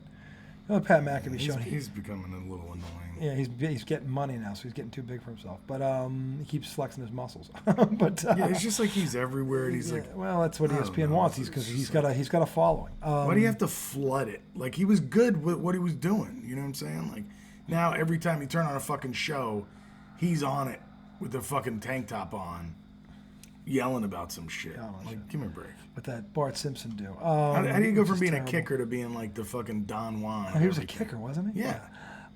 Pat McAfee showed he's becoming a little annoying. Yeah, he's getting money now, so he's getting too big for himself. But he keeps flexing his muscles. But it's just like he's everywhere, and he's like. Well, that's what ESPN wants. Because he's got a following. Why do you have to flood it? Like, he was good with what he was doing. You know what I'm saying? Like, now every time you turn on a fucking show, he's on it with the fucking tank top on, yelling about some shit. Give me a break. What that Bart Simpson do? How do you go from being a kicker to being like the fucking Don Juan? He was a kicker, wasn't he? Yeah.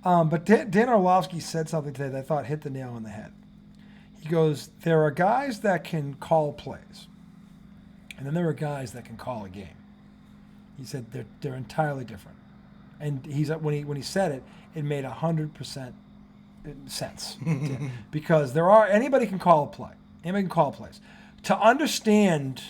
But Dan Orlovsky said something today that I thought hit the nail on the head. He goes, there are guys that can call plays, and then there are guys that can call a game. He said they're entirely different. And when he said it, it made 100% sense. Because anybody can call a play. Anybody can call plays. To understand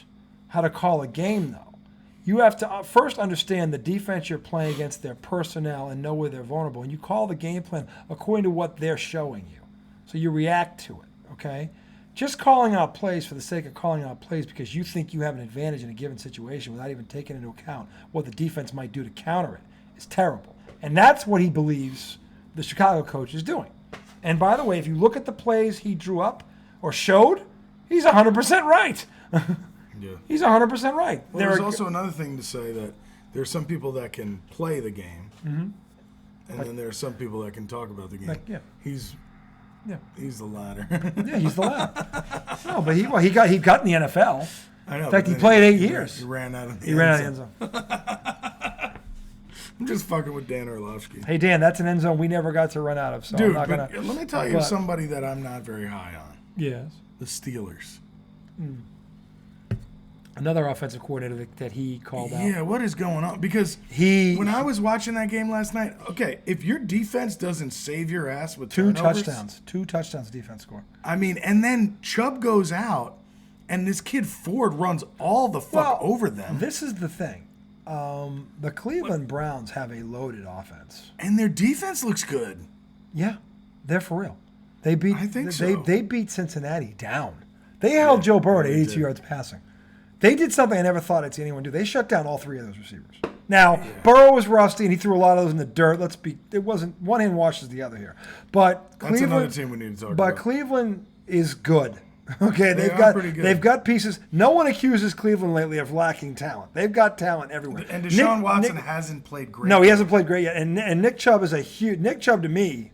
how to call a game, though, you have to first understand the defense you're playing against, their personnel, and know where they're vulnerable. And you call the game plan according to what they're showing you. So you react to it, okay? Just calling out plays for the sake of calling out plays because you think you have an advantage in a given situation without even taking into account what the defense might do to counter it is terrible. And that's what he believes the Chicago coach is doing. And by the way, if you look at the plays he drew up or showed, he's 100% right. Yeah. He's 100% right. Well, there's also another thing to say that there are some people that can play the game, and then there are some people that can talk about the game. He's the latter. Yeah, he's the latter. No, but he got in the NFL. I know. In fact, he played 8 years. He ran out of the end zone. I'm just fucking with Dan Orlovsky. Hey, Dan, that's an end zone we never got to run out of. So dude, I'm not let me tell you somebody that I'm not very high on. Yes. The Steelers. Another offensive coordinator that he called out. Yeah, what is going on? Because when I was watching that game last night, okay, if your defense doesn't save your ass with two turnovers, touchdowns defense scored. I mean, and then Chubb goes out, and this kid Ford runs all the fuck over them. This is the thing. The Cleveland Browns have a loaded offense. And their defense looks good. Yeah, they're for real. They beat. I think so. They beat Cincinnati down. They held Joe Burrow to 82 yards passing. They did something I never thought I'd see anyone do. They shut down all 3 of those receivers. Now, Burrow was rusty, and he threw a lot of those in the dirt. It wasn't one hand washes the other here. But that's another team we need to talk about. But Cleveland is good. Okay, they've got pieces. No one accuses Cleveland lately of lacking talent. They've got talent everywhere. And Deshaun Watson hasn't played great. No, he hasn't played great yet. And Nick Chubb is Nick Chubb to me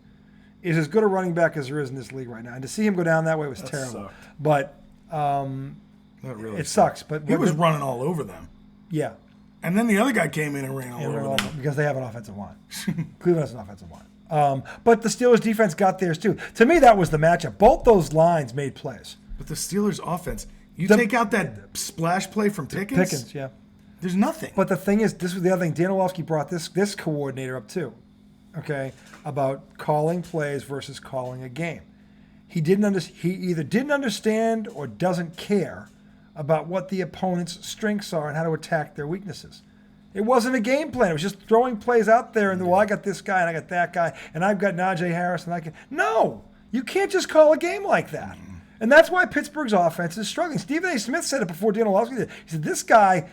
is as good a running back as there is in this league right now. And to see him go down that way was terrible. Sucked. But Not really. It sucks. But he was running all over them. Yeah. And then the other guy came in and ran all over them. Because they have an offensive line. Cleveland has an offensive line. But the Steelers' defense got theirs too. To me, that was the matchup. Both those lines made plays. But the Steelers' offense, take out that splash play from Pickens. Pickens, yeah. There's nothing. But the thing is, this was the other thing. Dan Orlovsky brought this coordinator up too, okay, about calling plays versus calling a game. He either didn't understand or doesn't care about what the opponent's strengths are and how to attack their weaknesses. It wasn't a game plan. It was just throwing plays out there and, I got this guy and I got that guy and I've got Najee Harris and I can. No, you can't just call a game like that. And that's why Pittsburgh's offense is struggling. Stephen A. Smith said it before Dan Orlovsky did. He said, this guy's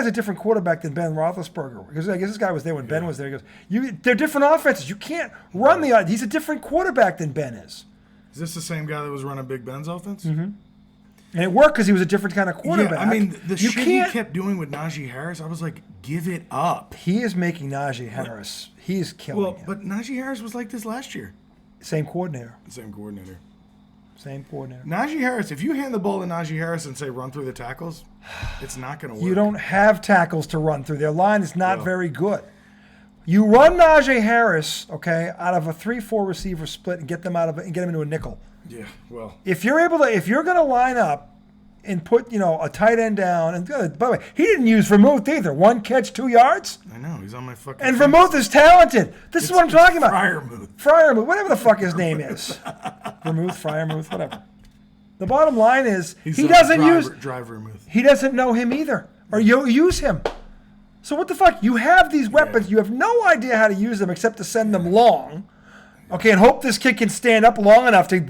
a different quarterback than Ben Roethlisberger. Because I guess this guy was there when Ben was there. He goes, they're different offenses. You can't run he's a different quarterback than Ben is. Is this the same guy that was running Big Ben's offense? Mm-hmm. And it worked because he was a different kind of quarterback. Yeah, I mean, the shit he kept doing with Najee Harris, I was like, give it up. He is making Najee Harris. He's killing him. But Najee Harris was like this last year. Same coordinator. Same coordinator. Najee Harris, if you hand the ball to Najee Harris and say run through the tackles, it's not going to work. You don't have tackles to run through. Their line is not very good. You run Najee Harris, okay, out of a 3-4 receiver split and get them into a nickel. Yeah, well. If you're going to line up and put, a tight end down, and by the way, he didn't use Vermouth either. 1 catch, 2 yards. I know, he's on my fucking. And Vermouth is talented. This is what I'm talking about. Freiermuth, whatever the fuck his name is. Vermouth, Freiermuth, whatever. The bottom line is he doesn't know him either, or you use him. So what the fuck? You have these weapons. You have no idea how to use them except to send them long. Okay, and hope this kid can stand up long enough to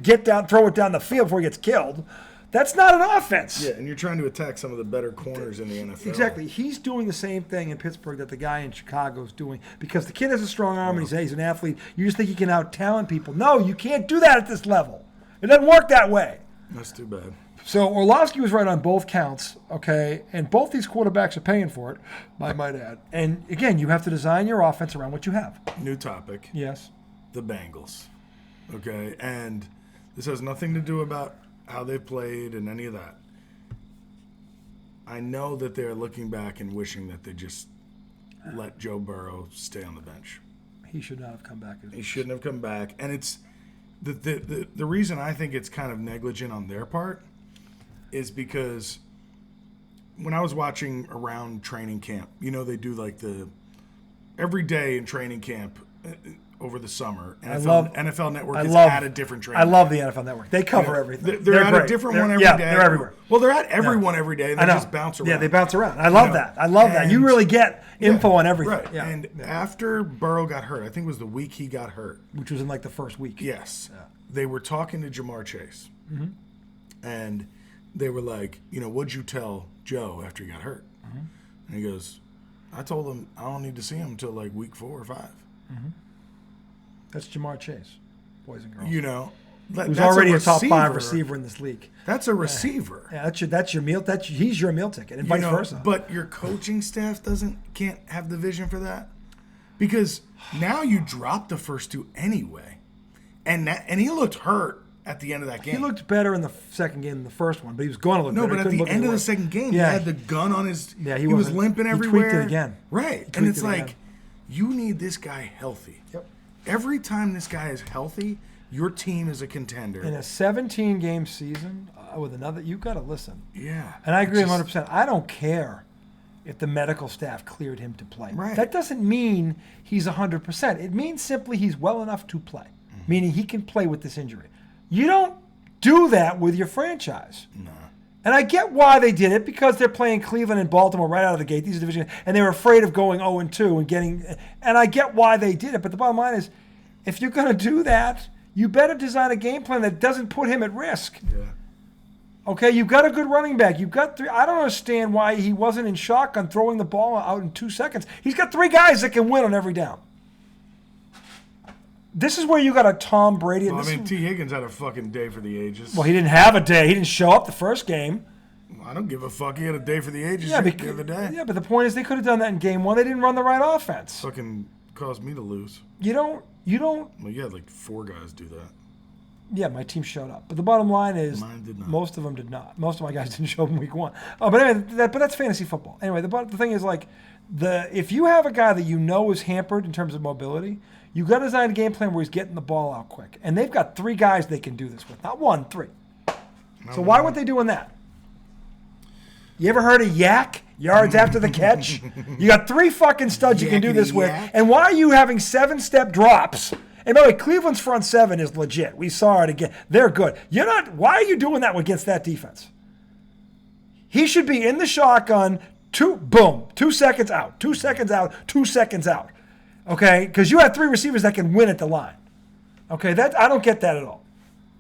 throw it down the field before he gets killed. That's not an offense. Yeah, and you're trying to attack some of the better corners in the NFL. Exactly. He's doing the same thing in Pittsburgh that the guy in Chicago is doing because the kid has a strong arm and he's an athlete. You just think he can out-talent people. No, you can't do that at this level. It doesn't work that way. That's too bad. So Orlovsky was right on both counts, okay? And both these quarterbacks are paying for it, I might add. And, again, you have to design your offense around what you have. New topic. Yes. The Bengals, okay? And this has nothing to do about how they played and any of that. I know that they're looking back and wishing that they just let Joe Burrow stay on the bench. He should not have come back. He shouldn't have come back. And The reason I think it's kind of negligent on their part is because when I was watching around training camp, they do like every day in training camp over the summer. NFL Network is at a different training camp. I love the NFL Network. They cover everything. They're at great. a different one every day. They're everywhere. Well, they're at every one every day. They just bounce around. Yeah, they bounce around. I love that. I love that. You really get info on everything. Right. Yeah. And after Burrow got hurt, I think it was the week he got hurt. Which was in like the first week. Yes. Yeah. They were talking to Jamar Chase. Mm-hmm. And they were like, what'd you tell Joe after he got hurt? Mm-hmm. And he goes, I told him I don't need to see him until like week 4 or 5. Mm-hmm. That's Jamar Chase, boys and girls. Who's already a top 5 receiver in this league. That's a receiver. Yeah, that's your meal. He's your meal ticket, and vice versa. But your coaching staff can't have the vision for that, because now you drop the first 2 anyway, and he looked hurt at the end of that game. He looked better in the second game than the first one, but he was going to look better. No, but at the end of the second game, he had the gun on his. Yeah, he was limping everywhere. He tweaked it again. Right, and it's like you need this guy healthy. Yep. Every time this guy is healthy, your team is a contender. In a 17-game season with another, you've got to listen. Yeah. And I agree 100%. I don't care if the medical staff cleared him to play. Right. That doesn't mean he's 100%. It means simply he's well enough to play, meaning he can play with this injury. You don't do that with your franchise. No. And I get why they did it, because they're playing Cleveland and Baltimore right out of the gate. These are division, and they were afraid of going 0-2 and getting. And I get why they did it. But the bottom line is, if you're going to do that, you better design a game plan that doesn't put him at risk. Yeah. Okay, you've got a good running back. You've got 3. I don't understand why he wasn't in shotgun throwing the ball out in 2 seconds. He's got 3 guys that can win on every down. This is where you got a Tom Brady. Well, T. Higgins had a fucking day for the ages. Well, he didn't have a day. He didn't show up the first game. I don't give a fuck. He had a day for the ages the other day. Yeah, but the point is they could have done that in game 1. They didn't run the right offense. Fucking caused me to lose. You don't. Well, you had like 4 guys do that. Yeah, my team showed up. But the bottom line is mine did not. Most of them did not. Most of my guys didn't show up in week 1. But anyway, that's fantasy football. Anyway, the thing is, like, if you have a guy that is hampered in terms of mobility, you got to design a game plan where he's getting the ball out quick. And they've got 3 guys they can do this with. Not 1, 3. So why would they doing that? You ever heard of yak? Yards after the catch? You got 3 fucking studs you can do this with. And why are you having 7-step drops? And by the way, Cleveland's front 7 is legit. We saw it again. They're good. Why are you doing that against that defense? He should be in the shotgun, 2 seconds out, 2 seconds out, 2 seconds out. Okay? Because you have 3 receivers that can win at the line. Okay? I don't get that at all.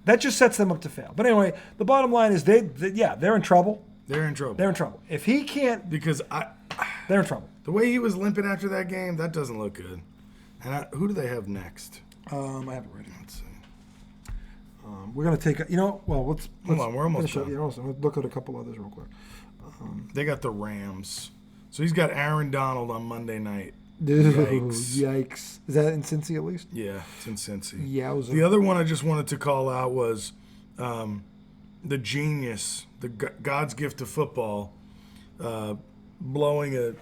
That just sets them up to fail. But anyway, the bottom line is they're in trouble. They're in trouble. They're in trouble. If he can't... Because they're in trouble. The way he was limping after that game, that doesn't look good. And who do they have next? I have it ready. Let's see. We're going to take let's hold on, we're almost done. Let's look at a couple others real quick. They got the Rams. So he's got Aaron Donald on Monday night. Yikes. Is that in Cincy at least? Yeah, it's in Cincy. Yowza. The other one I just wanted to call out was the genius, the God's gift to football, blowing a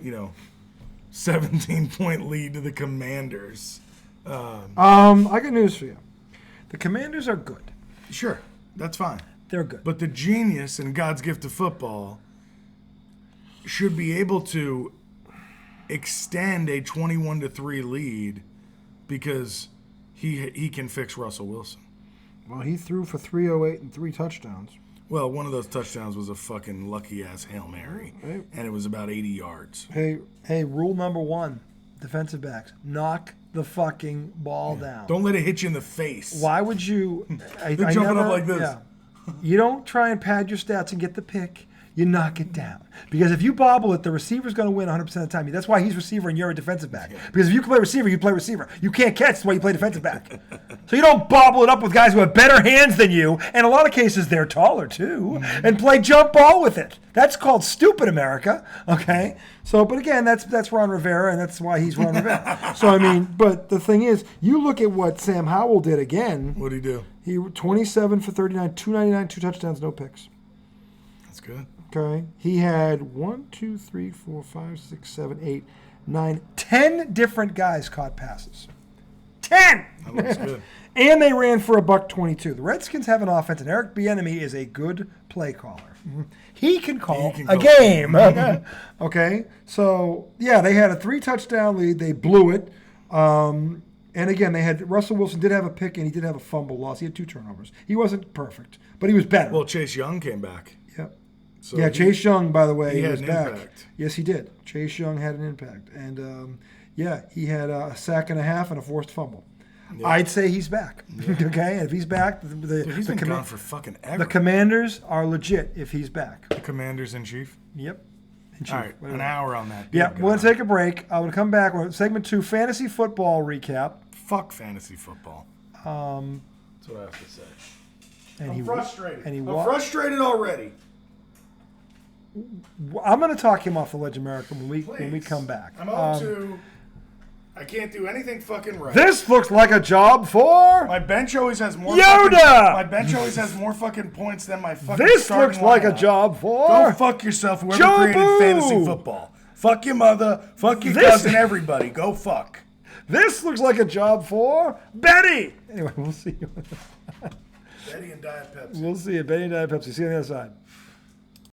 17-point lead to the Commanders. I got news for you. The Commanders are good. Sure, that's fine. They're good. But the genius in God's gift to football should be able to extend a 21-3 lead because he can fix Russell Wilson. Well, he threw for 308 and 3 touchdowns. Well, one of those touchdowns was a fucking lucky-ass Hail Mary, and it was about 80 yards. Hey, rule number 1, defensive backs, knock the fucking ball down. Don't let it hit you in the face. Why would you? They're jumping up like this. Yeah. You don't try and pad your stats and get the pick. You knock it down. Because if you bobble it, the receiver's going to win 100% of the time. That's why he's receiver and you're a defensive back. Because if you can play receiver, you play receiver. You can't catch, that's why you play defensive back. So you don't bobble it up with guys who have better hands than you, and in a lot of cases they're taller too, and play jump ball with it. That's called stupid America, okay? So, but again, that's Ron Rivera, and that's why he's Ron Rivera. So, I mean, but the thing is, you look at what Sam Howell did again. What did he do? He 27 for 39, 299, 2 touchdowns, no picks. That's good. Okay. He had 1, 2, 3, 4, 5, 6, 7, 8, 9, 10 different guys caught passes. 10. That looks good. And they ran for $122. The Redskins have an offense, and Eric Bieniemy is a good play caller. He can call a game. Okay, so yeah, they had a 3-touchdown lead. They blew it. And again, they had Russell Wilson did have a pick, and he did have a fumble loss. He had 2 turnovers. He wasn't perfect, but he was better. Well, Chase Young came back. Yep. So Yeah, Chase Young, by the way, he had was an back. impact. Yes, he did. Chase Young had an impact, and yeah, he had a sack and a half and a forced fumble. Yeah. I'd say he's back. Yeah. Okay, and if he's back, he's been gone for fucking ever. The Commanders are legit if he's back. The Commanders in chief. Yep. In chief. All right, an hour on that. Yeah, we're gonna take a break. I'm gonna come back with segment 2, fantasy football recap. Fuck fantasy football. That's what I have to say. And I'm frustrated. I'm frustrated already. I'm going to talk him off the ledge, America, when we come back. I'm 0-2. I can't do anything fucking right. This looks like a job for my bench always has more. Yoda. My bench always has more fucking points than my fucking. This looks like a job for. Go fuck yourself, whoever Joe created Boo. fantasy football. Fuck your mother. Fuck your cousin. Everybody, go fuck. This looks like a job for Betty. Anyway, we'll see you. Betty and Diet Pepsi. We'll see you. Betty and Diet Pepsi. See you on the other side.